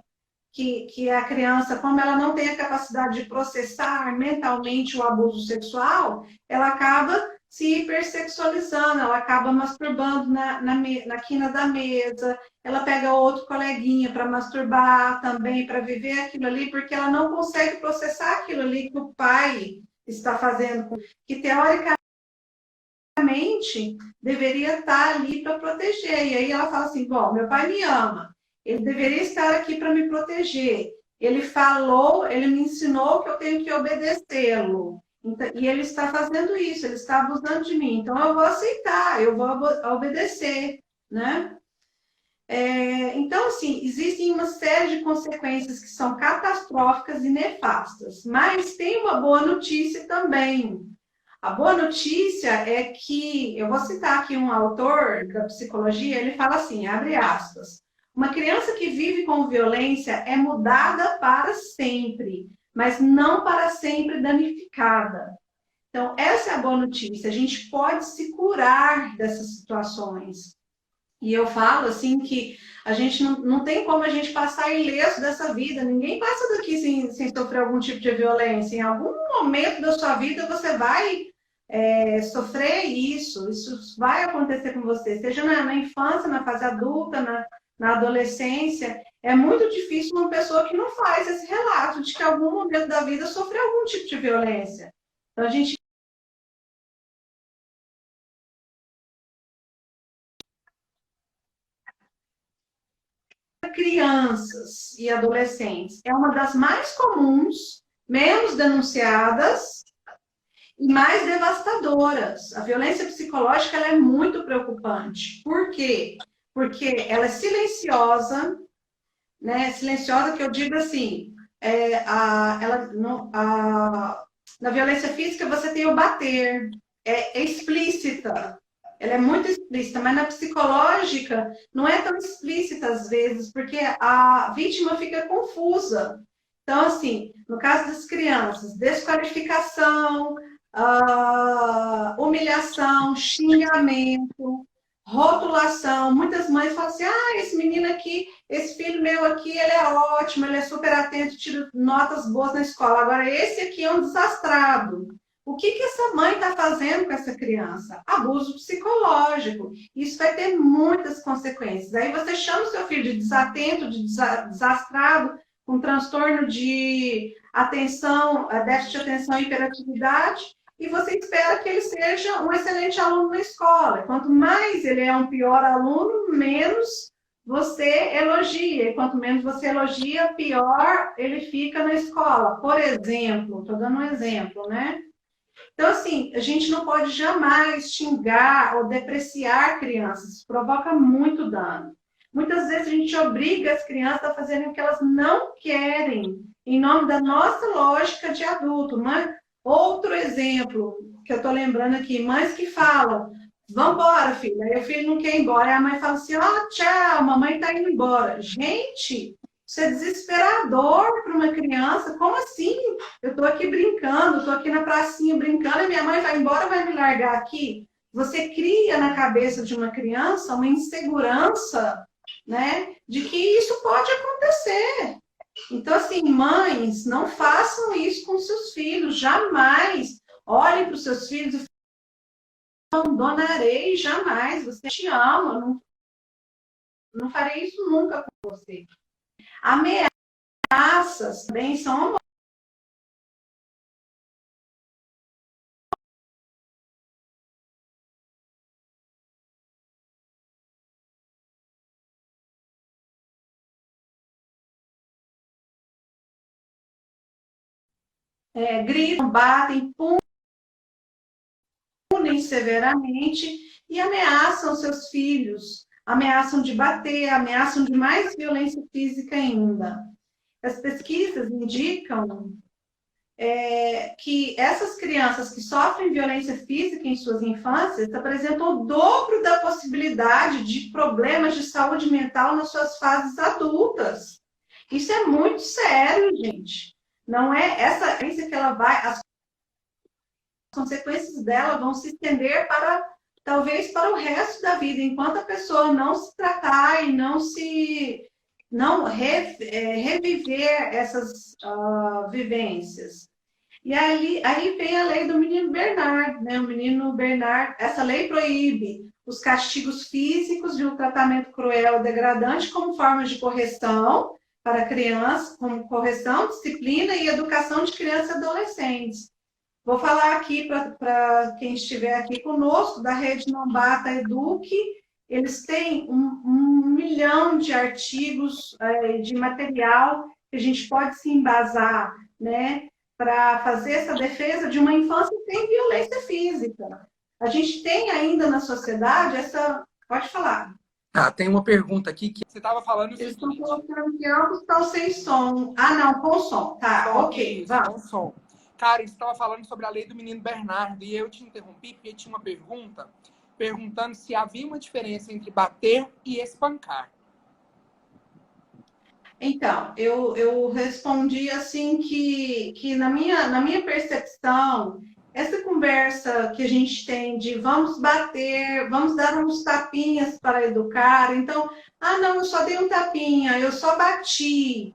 que a criança, como ela não tem a capacidade de processar mentalmente o abuso sexual, ela acaba se hipersexualizando, ela acaba masturbando na quina da mesa, ela pega outro coleguinha para masturbar também, para viver aquilo ali, porque ela não consegue processar aquilo ali que o pai está fazendo, que teoricamente deveria estar ali para proteger. E aí ela fala assim, bom, meu pai me ama, ele deveria estar aqui para me proteger. ele falou, ele me ensinou que eu tenho que obedecê-lo. Então, e ele está fazendo isso, ele está abusando de mim. Então, eu vou aceitar, eu vou obedecer, né? Então, assim, existem uma série de consequências que são catastróficas e nefastas. Mas tem uma boa notícia também. A boa notícia é que, eu vou citar aqui um autor da psicologia, ele fala assim, abre aspas, uma criança que vive com violência é mudada para sempre, mas não para sempre danificada. Então, essa é a boa notícia. A gente pode se curar dessas situações. E eu falo assim que a gente não tem como a gente passar ileso dessa vida. Ninguém passa daqui sem sofrer algum tipo de violência. Em algum momento da sua vida você vai sofrer isso. Isso vai acontecer com você, seja na infância, na fase adulta, na adolescência. É muito difícil uma pessoa que não faz esse relato de que em algum momento da vida sofreu algum tipo de violência. Então, a gente crianças e adolescentes é uma das mais comuns, menos denunciadas e mais devastadoras. A violência psicológica ela é muito preocupante. Por quê? Porque ela é silenciosa, né? Silenciosa que eu digo assim, na violência física você tem o bater, é explícita, ela é muito explícita, mas na psicológica não é tão explícita às vezes, porque a vítima fica confusa. Então, assim, no caso das crianças, desqualificação, humilhação, xingamento, rotulação. Muitas mães falam assim, esse menino aqui, esse filho meu aqui, ele é ótimo, ele é super atento, tira notas boas na escola. Agora, esse aqui é um desastrado. O que essa mãe está fazendo com essa criança? Abuso psicológico. Isso vai ter muitas consequências. Aí você chama o seu filho de desatento, de desastrado, com transtorno de atenção, déficit de atenção e hiperatividade, e você espera que ele seja um excelente aluno na escola. Quanto mais ele é um pior aluno, menos você elogia. E quanto menos você elogia, pior ele fica na escola. Por exemplo, estou dando um exemplo, né? Então, assim, a gente não pode jamais xingar ou depreciar crianças. Isso provoca muito dano. Muitas vezes a gente obriga as crianças a fazerem o que elas não querem, em nome da nossa lógica de adulto. Mas outro exemplo que eu estou lembrando aqui, mães que falam, vamos embora, filha. Aí o filho não quer ir embora. Aí a mãe fala assim, tchau, mamãe está indo embora. Gente, isso é desesperador para uma criança. Como assim? Eu estou aqui brincando, estou aqui na pracinha brincando e minha mãe vai embora, vai me largar aqui. Você cria na cabeça de uma criança uma insegurança, né, de que isso pode acontecer. Então, assim, mães, não façam isso com seus filhos, jamais. Olhem para os seus filhos e não abandonarei, jamais. Você te ama, não farei isso nunca com você. Ameaças também são gritam, batem, punem severamente e ameaçam seus filhos, ameaçam de bater, ameaçam de mais violência física ainda. As pesquisas indicam que essas crianças que sofrem violência física em suas infâncias apresentam o dobro da possibilidade de problemas de saúde mental nas suas fases adultas. Isso é muito sério, gente. Não é essa violência que ela vai... As consequências dela vão se estender talvez para o resto da vida, enquanto a pessoa não se tratar e não reviver essas vivências. E aí vem a lei do menino Bernard, né? O menino Bernard, essa lei proíbe os castigos físicos de um tratamento cruel ou degradante como forma de correção para crianças, como correção, disciplina e educação de crianças e adolescentes. Vou falar aqui para quem estiver aqui conosco, da Rede Não Bata Eduque. Eles têm um milhão de artigos de material que a gente pode se embasar, né, para fazer essa defesa de uma infância sem violência física. A gente tem ainda na sociedade essa... Pode falar. Ah, tem uma pergunta aqui que você estava falando o Eles seguinte. estão colocando que ambos estão sem som. Ah, não, com som. Tá, Som, ok, isso, vamos. com som. Cara, você estava falando sobre a lei do menino Bernardo e eu te interrompi porque tinha uma pergunta perguntando se havia uma diferença entre bater e espancar. Então, eu respondi assim que na minha percepção, essa conversa que a gente tem de vamos bater, vamos dar uns tapinhas para educar, então, ah, não, eu só dei um tapinha, eu só bati.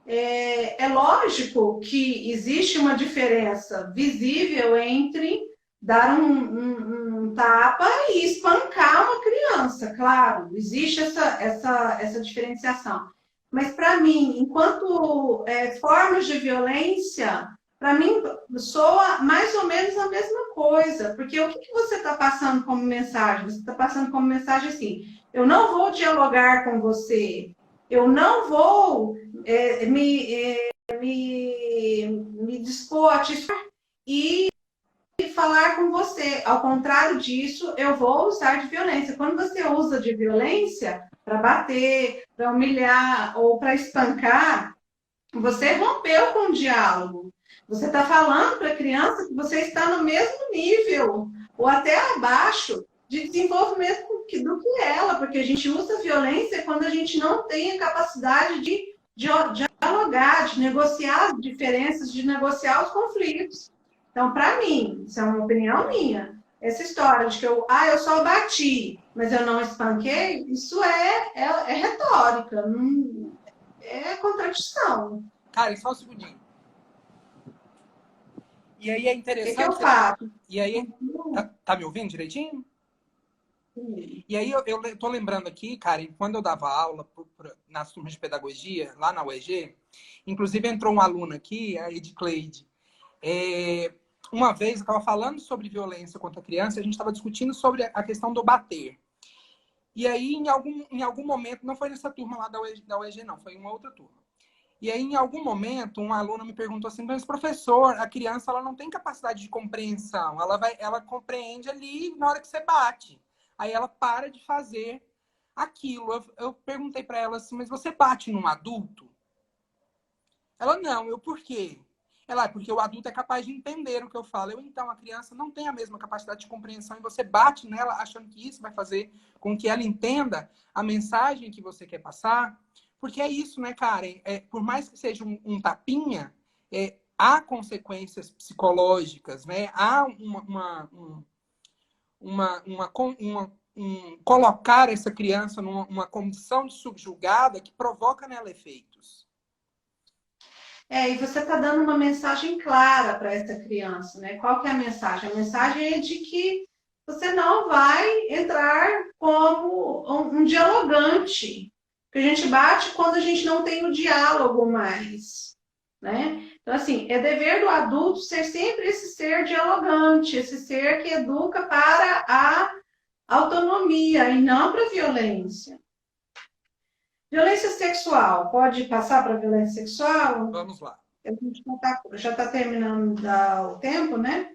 É lógico que existe uma diferença visível entre dar um tapa e espancar uma criança, claro, existe essa diferenciação. Mas, para mim, enquanto formas de violência, para mim, soa mais ou menos a mesma coisa. Porque o que você está passando como mensagem? Você está passando como mensagem assim: eu não vou dialogar com você, eu não vou me dispor a te e falar com você. Ao contrário disso, eu vou usar de violência. Quando você usa de violência para bater, para humilhar ou para espancar, você rompeu com o diálogo. Você está falando para a criança que você está no mesmo nível ou até abaixo de desenvolvimento do que ela, porque a gente usa violência quando a gente não tem a capacidade de dialogar, de negociar as diferenças, de negociar os conflitos. Então, para mim, isso é uma opinião minha, essa história de que eu só bati, mas eu não espanquei, isso é retórica, não, é contradição. Cara, só um segundinho. E aí é interessante... O que eu faço? E aí... Tá me ouvindo direitinho? Sim. E aí eu tô lembrando aqui, cara, quando eu dava aula nas turmas de pedagogia, lá na UEG, inclusive entrou um aluno aqui, a Edcleide. Uma vez eu estava falando sobre violência contra a criança, a gente estava discutindo sobre a questão do bater. E aí, em algum momento, não foi nessa turma lá da UEG, não, foi em uma outra turma. E aí, em algum momento, um aluno me perguntou assim: mas professor, a criança ela não tem capacidade de compreensão, ela compreende ali na hora que você bate. Aí ela para de fazer aquilo. Eu perguntei para ela assim: mas você bate num adulto? Ela, não, por quê? Ela, porque o adulto é capaz de entender o que eu falo. Então, a criança não tem a mesma capacidade de compreensão e você bate nela achando que isso vai fazer com que ela entenda a mensagem que você quer passar. Porque é isso, né, Karen? Por mais que seja um tapinha, há consequências psicológicas, né? Há colocar essa criança numa condição de subjugada que provoca nela efeitos. E você está dando uma mensagem clara para essa criança, né? Qual que é a mensagem? A mensagem é de que você não vai entrar como um dialogante. Que a gente bate quando a gente não tem o diálogo mais, né? Então, assim, é dever do adulto ser sempre esse ser dialogante, esse ser que educa para a autonomia e não para a violência. Violência sexual, pode passar para violência sexual? Vamos lá. A gente já está terminando o tempo, né?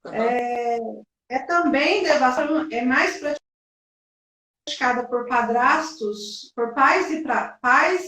Uhum. Também devassação, é mais praticada por padrastos, por pais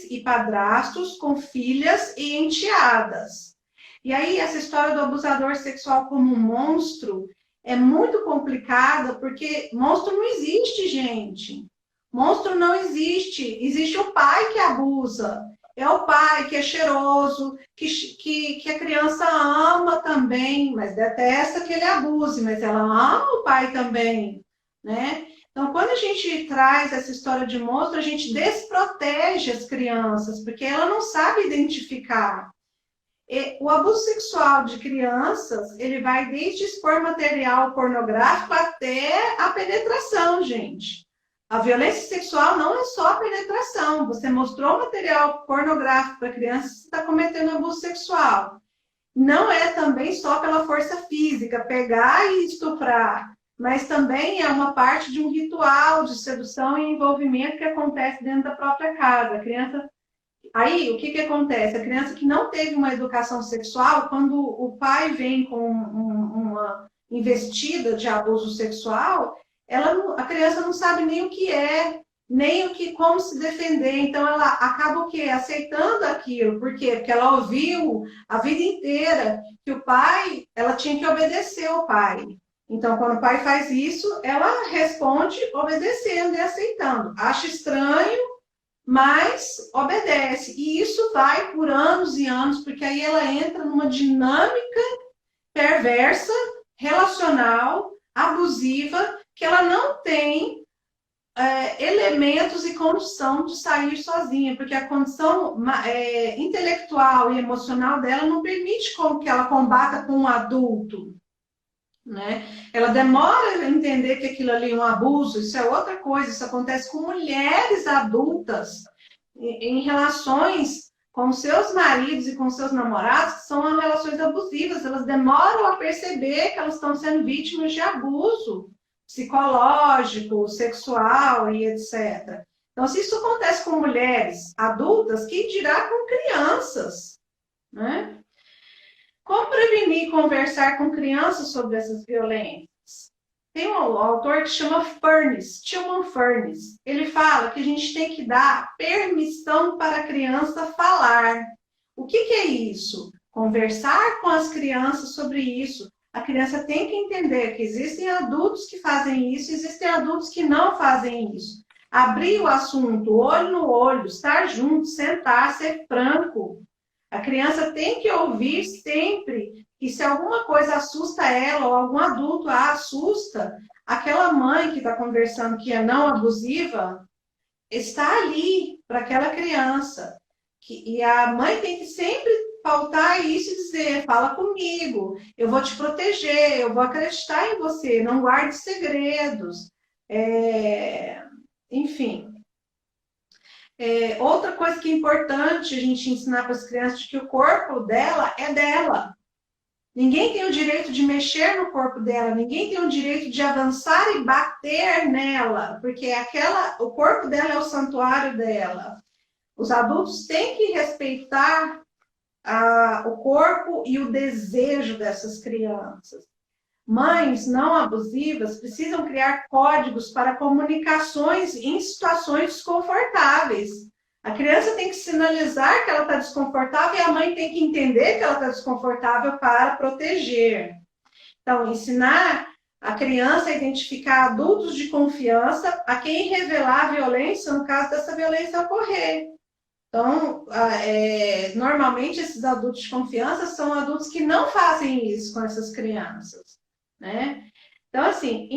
e padrastos com filhas e enteadas. E aí, essa história do abusador sexual como um monstro é muito complicada, porque monstro não existe, gente. Monstro não existe. Existe o pai que abusa. É o pai que é cheiroso, que a criança ama também, mas detesta que ele abuse, mas ela ama o pai também, né? Então, quando a gente traz essa história de monstro, a gente desprotege as crianças, porque ela não sabe identificar. O abuso sexual de crianças, ele vai desde expor material pornográfico até a penetração, gente. A violência sexual não é só a penetração. Você mostrou material pornográfico para criança, você está cometendo abuso sexual. Não é também só pela força física, pegar e estuprar, mas também é uma parte de um ritual de sedução e envolvimento que acontece dentro da própria casa. A criança Aí, o que que acontece? A criança que não teve uma educação sexual, quando o pai vem com uma investida de abuso sexual, a criança não sabe nem o que é, nem como se defender. Então, ela acaba o quê? Aceitando aquilo. Por quê? Porque ela ouviu a vida inteira que o pai, ela tinha que obedecer ao pai. Então, quando o pai faz isso, ela responde obedecendo e aceitando. Acha estranho, mas obedece. E isso vai por anos e anos, porque aí ela entra numa dinâmica perversa, relacional, abusiva, que ela não tem elementos e condição de sair sozinha, porque a condição intelectual e emocional dela não permite que ela combata com um adulto. Né? Ela demora a entender que aquilo ali é um abuso, isso é outra coisa, isso acontece com mulheres adultas em relações com seus maridos e com seus namorados, que são relações abusivas, elas demoram a perceber que elas estão sendo vítimas de abuso psicológico, sexual e etc. Então, se isso acontece com mulheres adultas, que dirá com crianças, né? Como prevenir e conversar com crianças sobre essas violências? Tem um autor que chama Tilman Furniss. Ele fala que a gente tem que dar permissão para a criança falar. O que é isso? Conversar com as crianças sobre isso. A criança tem que entender que existem adultos que fazem isso, existem adultos que não fazem isso. Abrir o assunto, olho no olho, estar junto, sentar, ser franco. A criança tem que ouvir sempre que se alguma coisa assusta ela ou algum adulto a assusta, aquela mãe que está conversando que é não abusiva está ali para aquela criança. E a mãe tem que sempre pautar isso e dizer, fala comigo, eu vou te proteger, eu vou acreditar em você, não guarde segredos. Enfim. Outra coisa que é importante a gente ensinar para as crianças é que o corpo dela é dela. Ninguém tem o direito de mexer no corpo dela, ninguém tem o direito de avançar e bater nela, porque o corpo dela é o santuário dela. Os adultos têm que respeitar o corpo e o desejo dessas crianças. Mães não abusivas precisam criar códigos para comunicações em situações desconfortáveis. A criança tem que sinalizar que ela está desconfortável e a mãe tem que entender que ela está desconfortável para proteger. Então, ensinar a criança a identificar adultos de confiança a quem revelar a violência no caso dessa violência ocorrer. Então, normalmente esses adultos de confiança são adultos que não fazem isso com essas crianças. Né? Então, assim,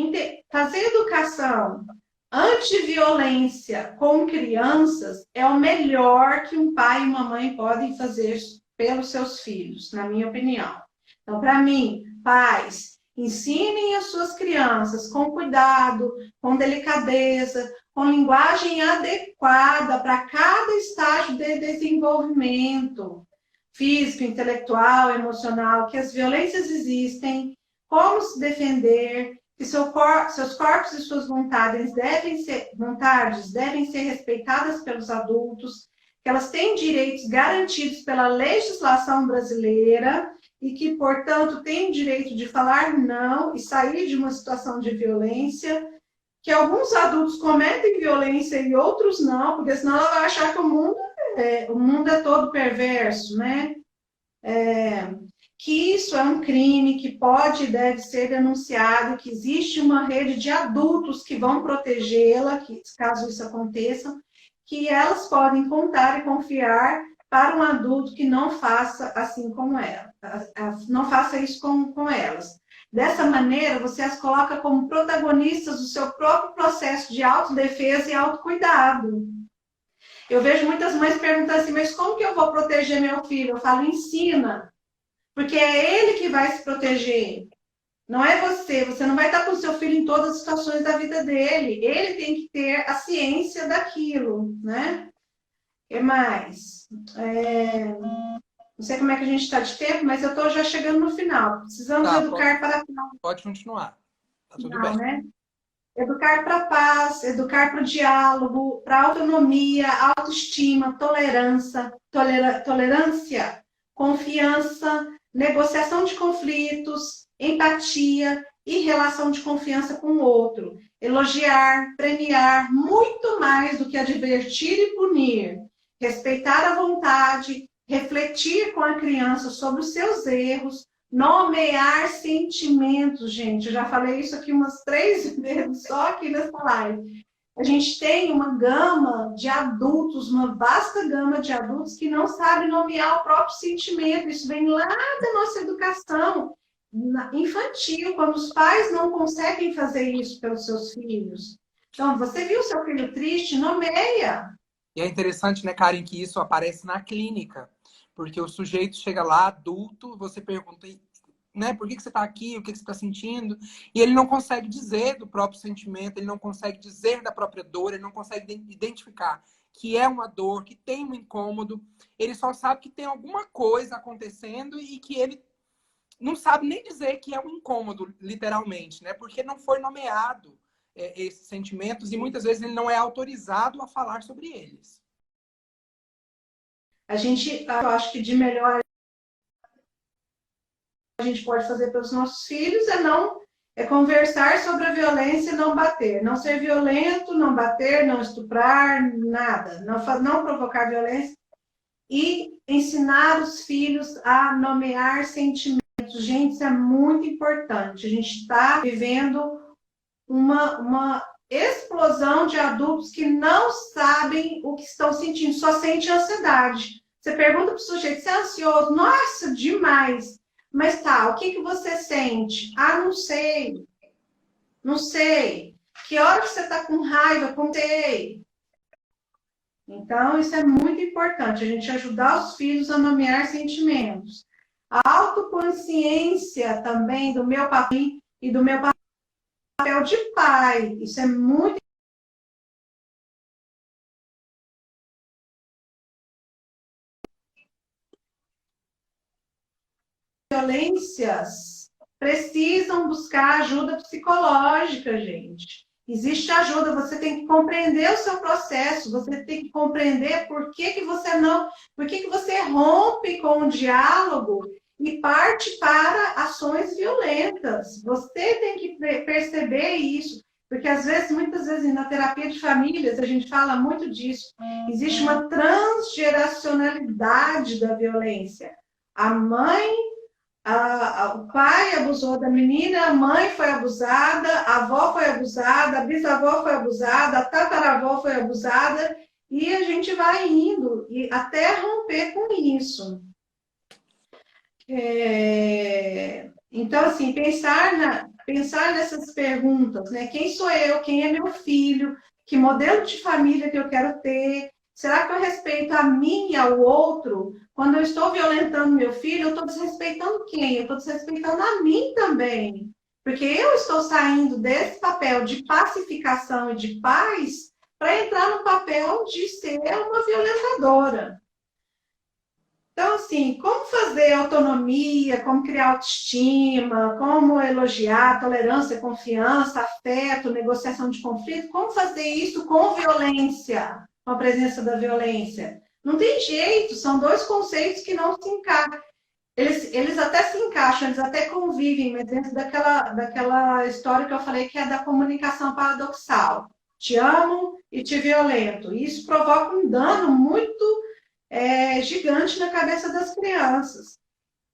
fazer educação anti-violência com crianças é o melhor que um pai e uma mãe podem fazer pelos seus filhos, na minha opinião. Então, para mim, pais, ensinem as suas crianças com cuidado, com delicadeza, com linguagem adequada para cada estágio de desenvolvimento físico, intelectual, emocional, que as violências existem, como se defender, que seus corpos e suas vontades devem ser respeitadas pelos adultos, que elas têm direitos garantidos pela legislação brasileira e que, portanto, têm o direito de falar não e sair de uma situação de violência, que alguns adultos cometem violência e outros não, porque senão ela vai achar que o mundo é todo perverso, né? Que isso é um crime que pode e deve ser denunciado, que existe uma rede de adultos que vão protegê-la, caso isso aconteça, que elas podem contar e confiar para um adulto que não faça assim como ela, não faça isso com elas. Dessa maneira, você as coloca como protagonistas do seu próprio processo de autodefesa e autocuidado. Eu vejo muitas mães perguntando assim, mas como que eu vou proteger meu filho? Eu falo, ensina. Porque é ele que vai se proteger. Não é você. Você não vai estar com o seu filho em todas as situações da vida dele. Ele tem que ter a ciência daquilo, né? O que mais? Não sei como é que a gente está de tempo, mas eu estou já chegando no final. Precisamos educar para... Pode continuar. Tá tudo bem. Né? Educar para a paz, educar para o diálogo, para a autonomia, autoestima, tolerância, confiança, negociação de conflitos, empatia e relação de confiança com o outro. Elogiar, premiar, muito mais do que advertir e punir. Respeitar a vontade, refletir com a criança sobre os seus erros, nomear sentimentos, gente. Eu já falei isso aqui umas 3 vezes só aqui nessa live. A gente tem uma gama de adultos, uma vasta gama de adultos que não sabem nomear o próprio sentimento. Isso vem lá da nossa educação infantil, quando os pais não conseguem fazer isso pelos seus filhos. Então, você viu seu filho triste? Nomeia. E é interessante, né, Karen, que isso aparece na clínica. Porque o sujeito chega lá, adulto, você pergunta, né, por que você está aqui, o que você está sentindo? E ele não consegue dizer do próprio sentimento, ele não consegue dizer da própria dor, ele não consegue identificar que é uma dor, que tem um incômodo. Ele só sabe que tem alguma coisa acontecendo e que ele não sabe nem dizer que é um incômodo, literalmente, né? Porque não foi nomeado esses sentimentos e muitas vezes ele não é autorizado a falar sobre eles. Eu acho que de melhor a gente pode fazer pelos nossos filhos é conversar sobre a violência e não bater. Não ser violento, não bater, não estuprar, nada. Não provocar violência. E ensinar os filhos a nomear sentimentos. Gente, isso é muito importante. A gente está vivendo uma explosão de adultos que não sabem o que estão sentindo, só sentem ansiedade. Você pergunta para o sujeito, você é ansioso? Nossa, demais. Mas tá, o que você sente? Ah, não sei. Não sei. Que hora que você está com raiva? Não sei. Então, isso é muito importante, a gente ajudar os filhos a nomear sentimentos. A autoconsciência também do meu papel e do meu papel de pai. Isso é muito violências precisam buscar ajuda psicológica, gente. Existe ajuda, você tem que compreender o seu processo, você tem que compreender por que você rompe com o diálogo e parte para ações violentas. Você tem que perceber isso, porque muitas vezes na terapia de famílias a gente fala muito disso. Existe uma transgeracionalidade da violência. A mãe o pai abusou da menina, a mãe foi abusada, a avó foi abusada, a bisavó foi abusada, a tataravó foi abusada, e a gente vai indo até romper com isso. Então, assim, pensar nessas perguntas, né? Quem sou eu? Quem é meu filho? Que modelo de família que eu quero ter? Será que eu respeito a mim e ao outro? Quando eu estou violentando meu filho, eu estou desrespeitando quem? Eu estou desrespeitando a mim também. Porque eu estou saindo desse papel de pacificação e de paz para entrar no papel de ser uma violentadora. Então, assim, como fazer autonomia, como criar autoestima, como elogiar tolerância, confiança, afeto, negociação de conflito, como fazer isso com violência? Com a presença da violência. Não tem jeito, são 2 conceitos que não se encaixam. Eles até se encaixam, eles até convivem, mas dentro daquela história que eu falei que é da comunicação paradoxal. Te amo e te violento. E isso provoca um dano muito gigante na cabeça das crianças.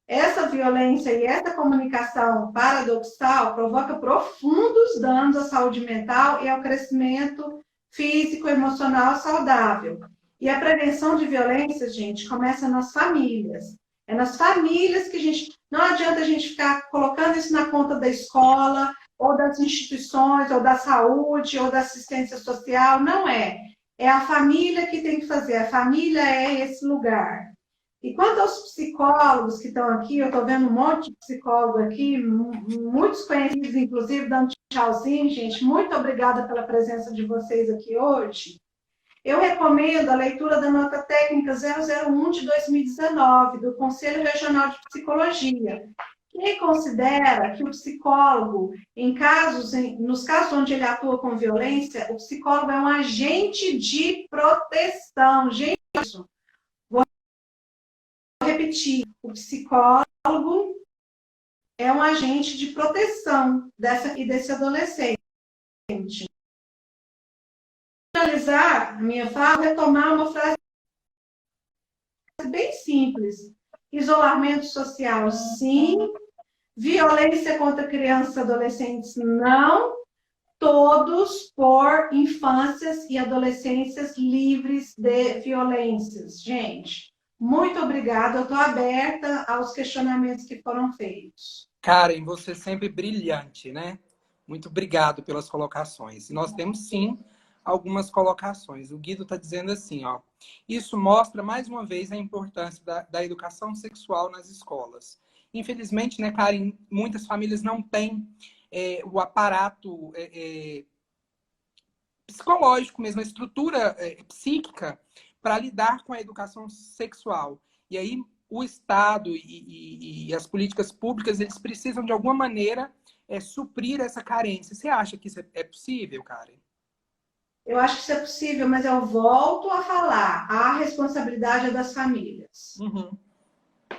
Essa violência e essa comunicação paradoxal provoca profundos danos à saúde mental e ao crescimento físico, emocional saudável. E a prevenção de violência, gente, começa nas famílias. É nas famílias que não adianta a gente ficar colocando isso na conta da escola, ou das instituições, ou da saúde, ou da assistência social. Não é. É a família que tem que fazer. A família é esse lugar. E quanto aos psicólogos que estão aqui, eu estou vendo um monte de psicólogo aqui, muitos conhecidos, inclusive, dando tchauzinho, gente. Muito obrigada pela presença de vocês aqui hoje. Eu recomendo a leitura da nota técnica 001 de 2019, do Conselho Regional de Psicologia, Quem considera que o psicólogo, nos casos onde ele atua com violência, o psicólogo é um agente de proteção. Gente, vou repetir, o psicólogo é um agente de proteção desse adolescente. Para finalizar a minha fala, retomar uma frase bem simples. Isolamento social, sim. Violência contra crianças e adolescentes, não. Todos por infâncias e adolescências livres de violências. Gente, muito obrigada. Eu estou aberta aos questionamentos que foram feitos. Karen, você é sempre brilhante, né? Muito obrigado pelas colocações. Nós temos, sim, algumas colocações. O Guido está dizendo assim, ó. Isso mostra, mais uma vez, a importância da educação sexual nas escolas. Infelizmente, né, Karen, muitas famílias não têm o aparato psicológico mesmo, a estrutura psíquica para lidar com a educação sexual. E aí o Estado e as políticas públicas, eles precisam, de alguma maneira, suprir essa carência. Você acha que isso é possível, Karen? Eu acho que isso é possível, mas eu volto a falar. A responsabilidade é das famílias. Uhum.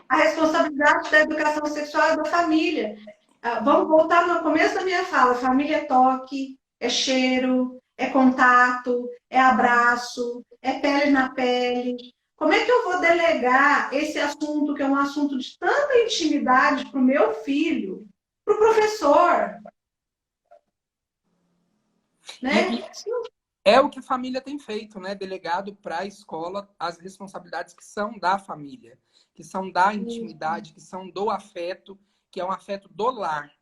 A responsabilidade da educação sexual é da família. Vamos voltar no começo da minha fala. Família é toque, é cheiro, é contato, é abraço, é pele na pele. Como é que eu vou delegar esse assunto, que é um assunto de tanta intimidade, para o meu filho, para o professor? Né? É o que a família tem feito, né? Delegado para a escola as responsabilidades que são da família, que são da intimidade, que são do afeto, que é um afeto do lar,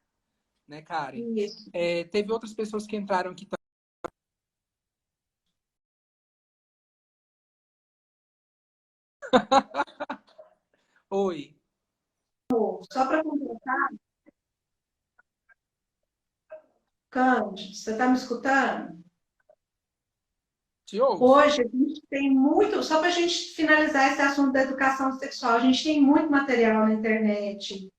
né, Karen? Teve outras pessoas que entraram aqui também. Oi. Só para completar, Cândido, você está me escutando? Te ouço. Hoje a gente tem muito, só para a gente finalizar esse assunto da educação sexual, a gente tem muito material na internet,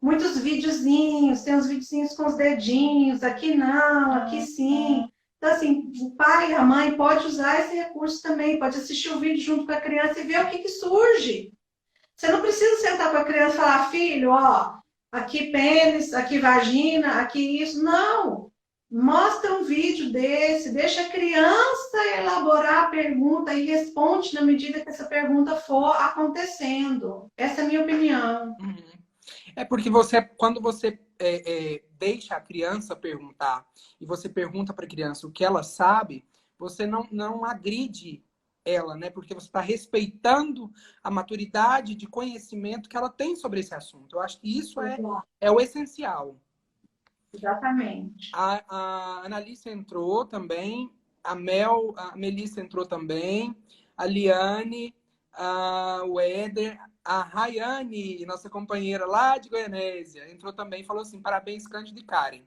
muitos videozinhos, tem uns videozinhos com os dedinhos, aqui não, aqui sim. Então, assim, o pai e a mãe pode usar esse recurso também, pode assistir o vídeo junto com a criança e ver o que surge. Você não precisa sentar com a criança e falar, filho, ó, aqui pênis, aqui vagina, aqui isso. Não! Mostra um vídeo desse, deixa a criança elaborar a pergunta e responde na medida que essa pergunta for acontecendo. Essa é a minha opinião. É porque quando você deixa a criança perguntar e você pergunta para a criança o que ela sabe, você não agride ela, né? Porque você está respeitando a maturidade de conhecimento que ela tem sobre esse assunto. Eu acho que isso é o essencial. Exatamente. A Annalise entrou também, a Melissa entrou também, a Liane, o Éder, a Rayane, nossa companheira lá de Goianésia, entrou também e falou assim, parabéns, Cândido e Karen.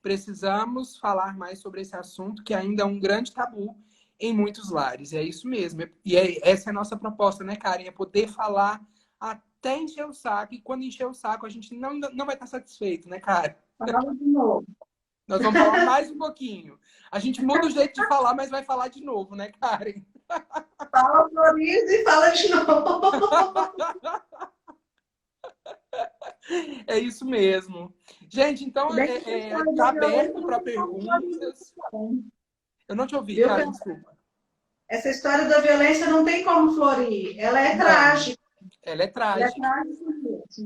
Precisamos falar mais sobre esse assunto, que ainda é um grande tabu em muitos lares. É isso mesmo. E essa é a nossa proposta, né, Karen? É poder falar até encher o saco. E quando encher o saco, a gente não vai estar satisfeito, né, Karen? Fala de novo. Nós vamos falar mais um pouquinho. A gente muda o jeito de falar, mas vai falar de novo, né, Karen? Fala Florido e fala de novo. É isso mesmo. Gente, então, tá aberto para perguntas. Eu não te ouvi, cara, desculpa. Essa história da violência não tem como florir. Ela é trágica. Ela é trágica.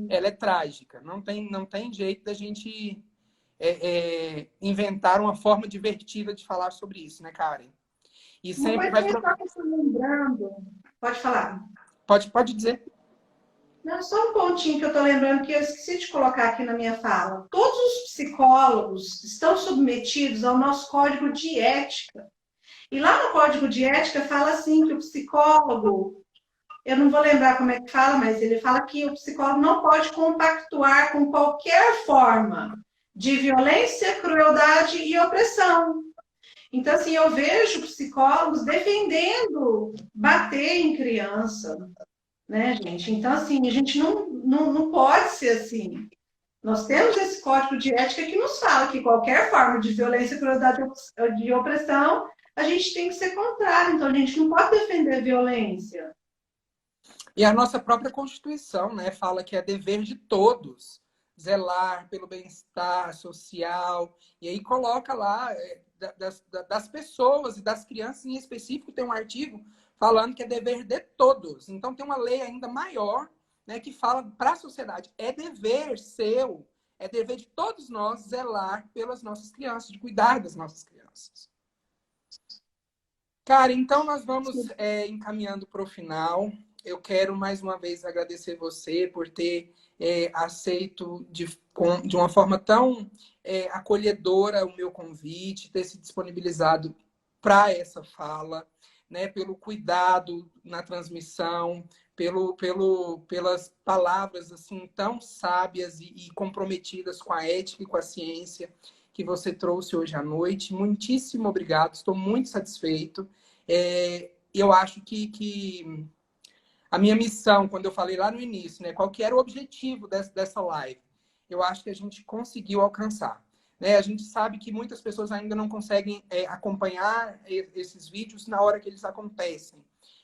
Ela é trágica. Não tem jeito da gente inventar uma forma divertida de falar sobre isso, né, Karen? E sempre vai... lembrando. Pode falar. Pode dizer. Não, só um pontinho que eu estou lembrando que eu esqueci de colocar aqui na minha fala. Todos os psicólogos estão submetidos ao nosso código de ética. E lá no código de ética fala assim que o psicólogo, eu não vou lembrar como é que fala, mas ele fala que o psicólogo não pode compactuar com qualquer forma de violência, crueldade e opressão. Então, assim, eu vejo psicólogos defendendo bater em criança, né, gente? Então, assim, a gente não pode ser assim. Nós temos esse código de ética que nos fala que qualquer forma de violência, crueldade de opressão, a gente tem que ser contrário. Então, a gente não pode defender a violência. E a nossa própria Constituição, né, fala que é dever de todos zelar pelo bem-estar social. E aí coloca lá das pessoas e das crianças em específico, tem um artigo falando que é dever de todos. Então tem uma lei ainda maior, né, que fala para a sociedade, é dever seu, é dever de todos nós zelar pelas nossas crianças, de cuidar das nossas crianças. Cara, então nós vamos encaminhando para o final. Eu quero mais uma vez agradecer você por ter aceito de uma forma tão acolhedora o meu convite, ter se disponibilizado para essa fala, né, pelo cuidado na transmissão, pelas palavras assim tão sábias e comprometidas com a ética e com a ciência que você trouxe hoje à noite. Muitíssimo obrigado, estou muito satisfeito. Eu acho que a minha missão, quando eu falei lá no início, né, qual que era o objetivo dessa live, eu acho que a gente conseguiu alcançar. Né? A gente sabe que muitas pessoas ainda não conseguem acompanhar esses vídeos na hora que eles acontecem,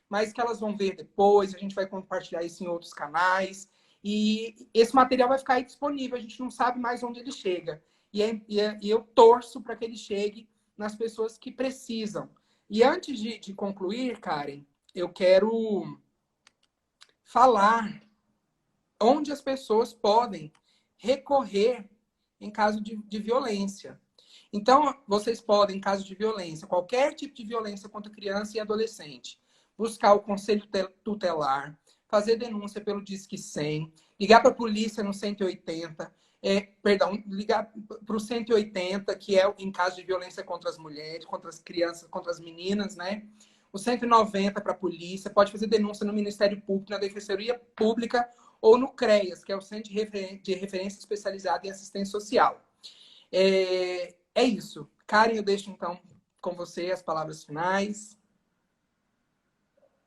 mas que elas vão ver depois, a gente vai compartilhar isso em outros canais, e esse material vai ficar aí disponível, a gente não sabe mais onde ele chega. E eu torço para que ele chegue nas pessoas que precisam. E antes de concluir, Karen, eu quero falar onde as pessoas podem recorrer em caso de violência. Então, vocês podem, em caso de violência, qualquer tipo de violência contra criança e adolescente, buscar o conselho tutelar, fazer denúncia pelo Disque 100, ligar para a polícia no 180, ligar para o 180, que é em caso de violência contra as mulheres, contra as crianças, contra as meninas, né? O 190 para a polícia, pode fazer denúncia no Ministério Público, na Defensoria Pública ou no CREAS, que é o Centro de Referência Especializado em Assistência Social. É isso. Karen, eu deixo então com você as palavras finais.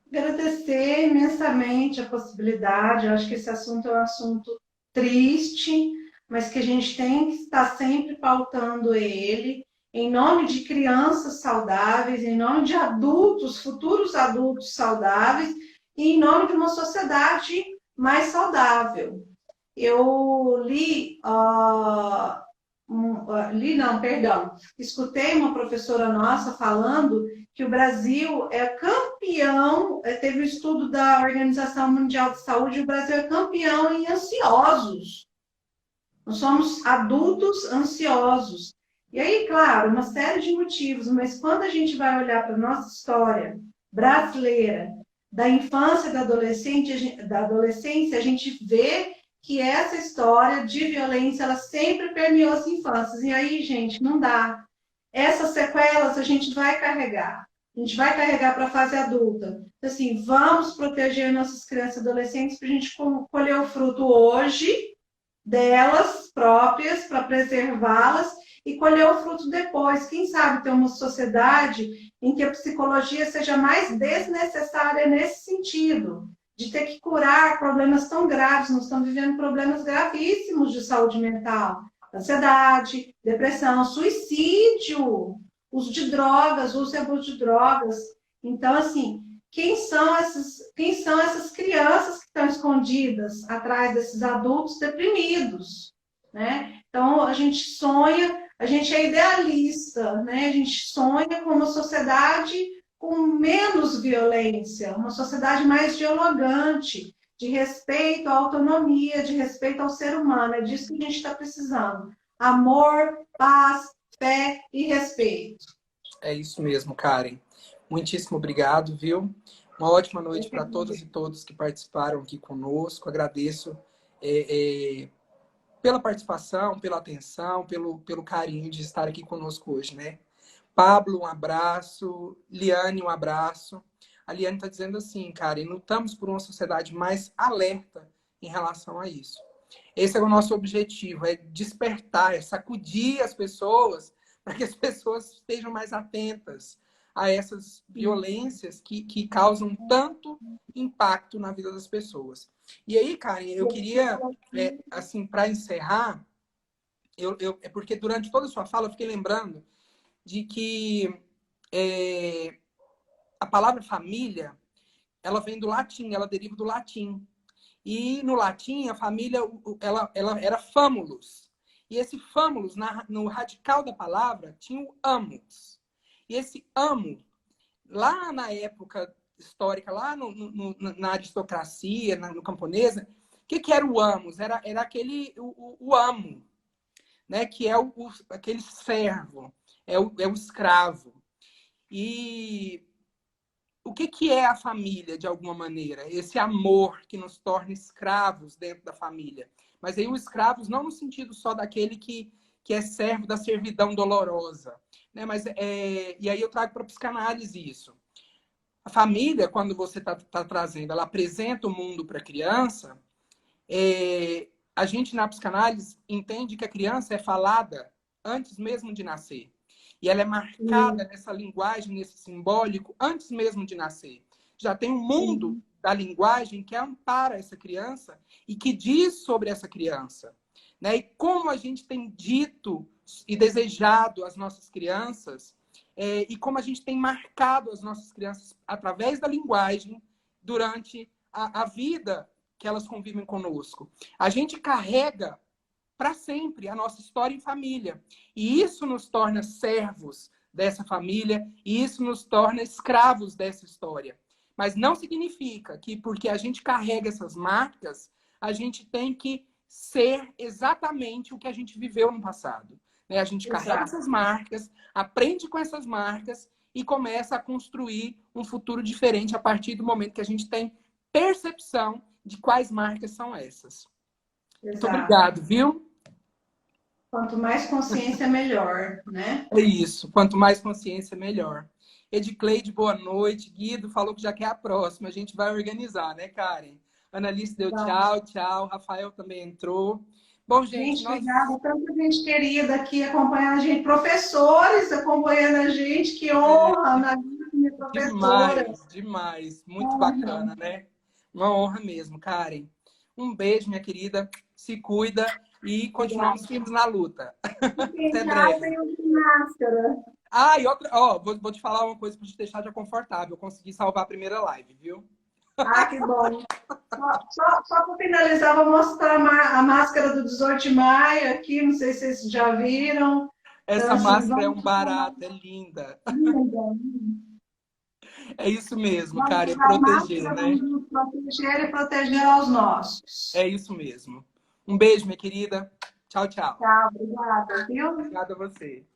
Agradecer imensamente a possibilidade. Eu acho que esse assunto é um assunto triste, mas que a gente tem que estar sempre pautando ele em nome de crianças saudáveis, em nome de adultos, futuros adultos saudáveis e em nome de uma sociedade mais saudável. Eu escutei uma professora nossa falando que o Brasil é campeão, teve um estudo da Organização Mundial de Saúde, o Brasil é campeão em ansiosos. Nós somos adultos ansiosos. E aí, claro, uma série de motivos, mas quando a gente vai olhar para a nossa história brasileira, da infância e da adolescência, a gente vê que essa história de violência, ela sempre permeou as infâncias. E aí, gente, não dá. Essas sequelas a gente vai carregar. A gente vai carregar para a fase adulta. Então, assim, vamos proteger nossas crianças e adolescentes para a gente colher o fruto hoje delas próprias, para preservá-las e colher o fruto depois. Quem sabe ter uma sociedade em que a psicologia seja mais desnecessária nesse sentido, de ter que curar problemas tão graves. Nós estamos vivendo problemas gravíssimos de saúde mental, ansiedade, depressão, suicídio, uso de drogas, uso e abuso de drogas. Então, assim, quem são essas crianças que estão escondidas atrás desses adultos deprimidos, né? Então, a gente sonha, a gente é idealista, né? A gente sonha com uma sociedade com menos violência, uma sociedade mais dialogante, de respeito à autonomia, de respeito ao ser humano. É disso que a gente está precisando. Amor, paz, fé e respeito. É isso mesmo, Karen. Muitíssimo obrigado, viu? Uma ótima noite para todas e todos que participaram aqui conosco. Agradeço pela participação, pela atenção, pelo carinho de estar aqui conosco hoje, né? Pablo, um abraço. Liane, um abraço. A Liane está dizendo assim, Karen, lutamos por uma sociedade mais alerta em relação a isso. Esse é o nosso objetivo, é despertar, é sacudir as pessoas para que as pessoas estejam mais atentas a essas violências que causam tanto impacto na vida das pessoas. E aí, Karen, eu queria, assim, para encerrar, é porque durante toda a sua fala eu fiquei lembrando de que a palavra família, ela vem do latim, ela deriva do latim. E no latim, a família, ela era famulus. E esse famulus, no radical da palavra, tinha o amus. E esse amo, lá na época histórica, lá na aristocracia, no camponesa, o que era o amus? Era aquele, o amo, né? Que é aquele servo, é o escravo. E o que é a família, de alguma maneira? Esse amor que nos torna escravos dentro da família. Mas aí os escravos não no sentido só daquele que é servo da servidão dolorosa. Né? E aí eu trago para a psicanálise isso. A família, quando você está trazendo, ela apresenta o mundo para a criança, a gente na psicanálise entende que a criança é falada antes mesmo de nascer. E ela é marcada nessa linguagem, nesse simbólico, antes mesmo de nascer. Já tem um mundo da linguagem que ampara essa criança e que diz sobre essa criança. Né? E como a gente tem dito e desejado as nossas crianças, e como a gente tem marcado as nossas crianças através da linguagem durante a vida que elas convivem conosco. A gente carrega para sempre a nossa história em família. E isso nos torna servos dessa família, e isso nos torna escravos dessa história. Mas não significa que, porque a gente carrega essas marcas, a gente tem que ser exatamente o que a gente viveu no passado. Né? A gente carrega essas marcas, aprende com essas marcas e começa a construir um futuro diferente a partir do momento que a gente tem percepção de quais marcas são essas. Muito obrigado, viu? Quanto mais consciência, melhor, né? É isso. Quanto mais consciência, melhor. Edicleide, boa noite. Guido falou que já quer a próxima. A gente vai organizar, né, Karen? Annalise deu tchau, tchau. Rafael também entrou. Bom, gente, obrigada. Tanta gente querida aqui acompanhando a gente. Professores acompanhando a gente. Que honra, Annalise, minha professora. Demais, demais. Muito bacana, né? Uma honra mesmo, Karen. Um beijo, minha querida. Se cuida e continuamos firmes na luta. Até breve. Máscara. E outra, vou te falar uma coisa para te deixar já confortável. Eu consegui salvar a primeira live, viu? Que bom. Só para finalizar, vou mostrar a máscara do 18 de maio aqui. Não sei se vocês já viram. Essa máscara é um barato, é linda. É isso mesmo, cara, é proteger, né? Proteger e proteger aos nossos. É isso mesmo. Um beijo, minha querida. Tchau, tchau. Tchau, obrigada, viu? Obrigada a você.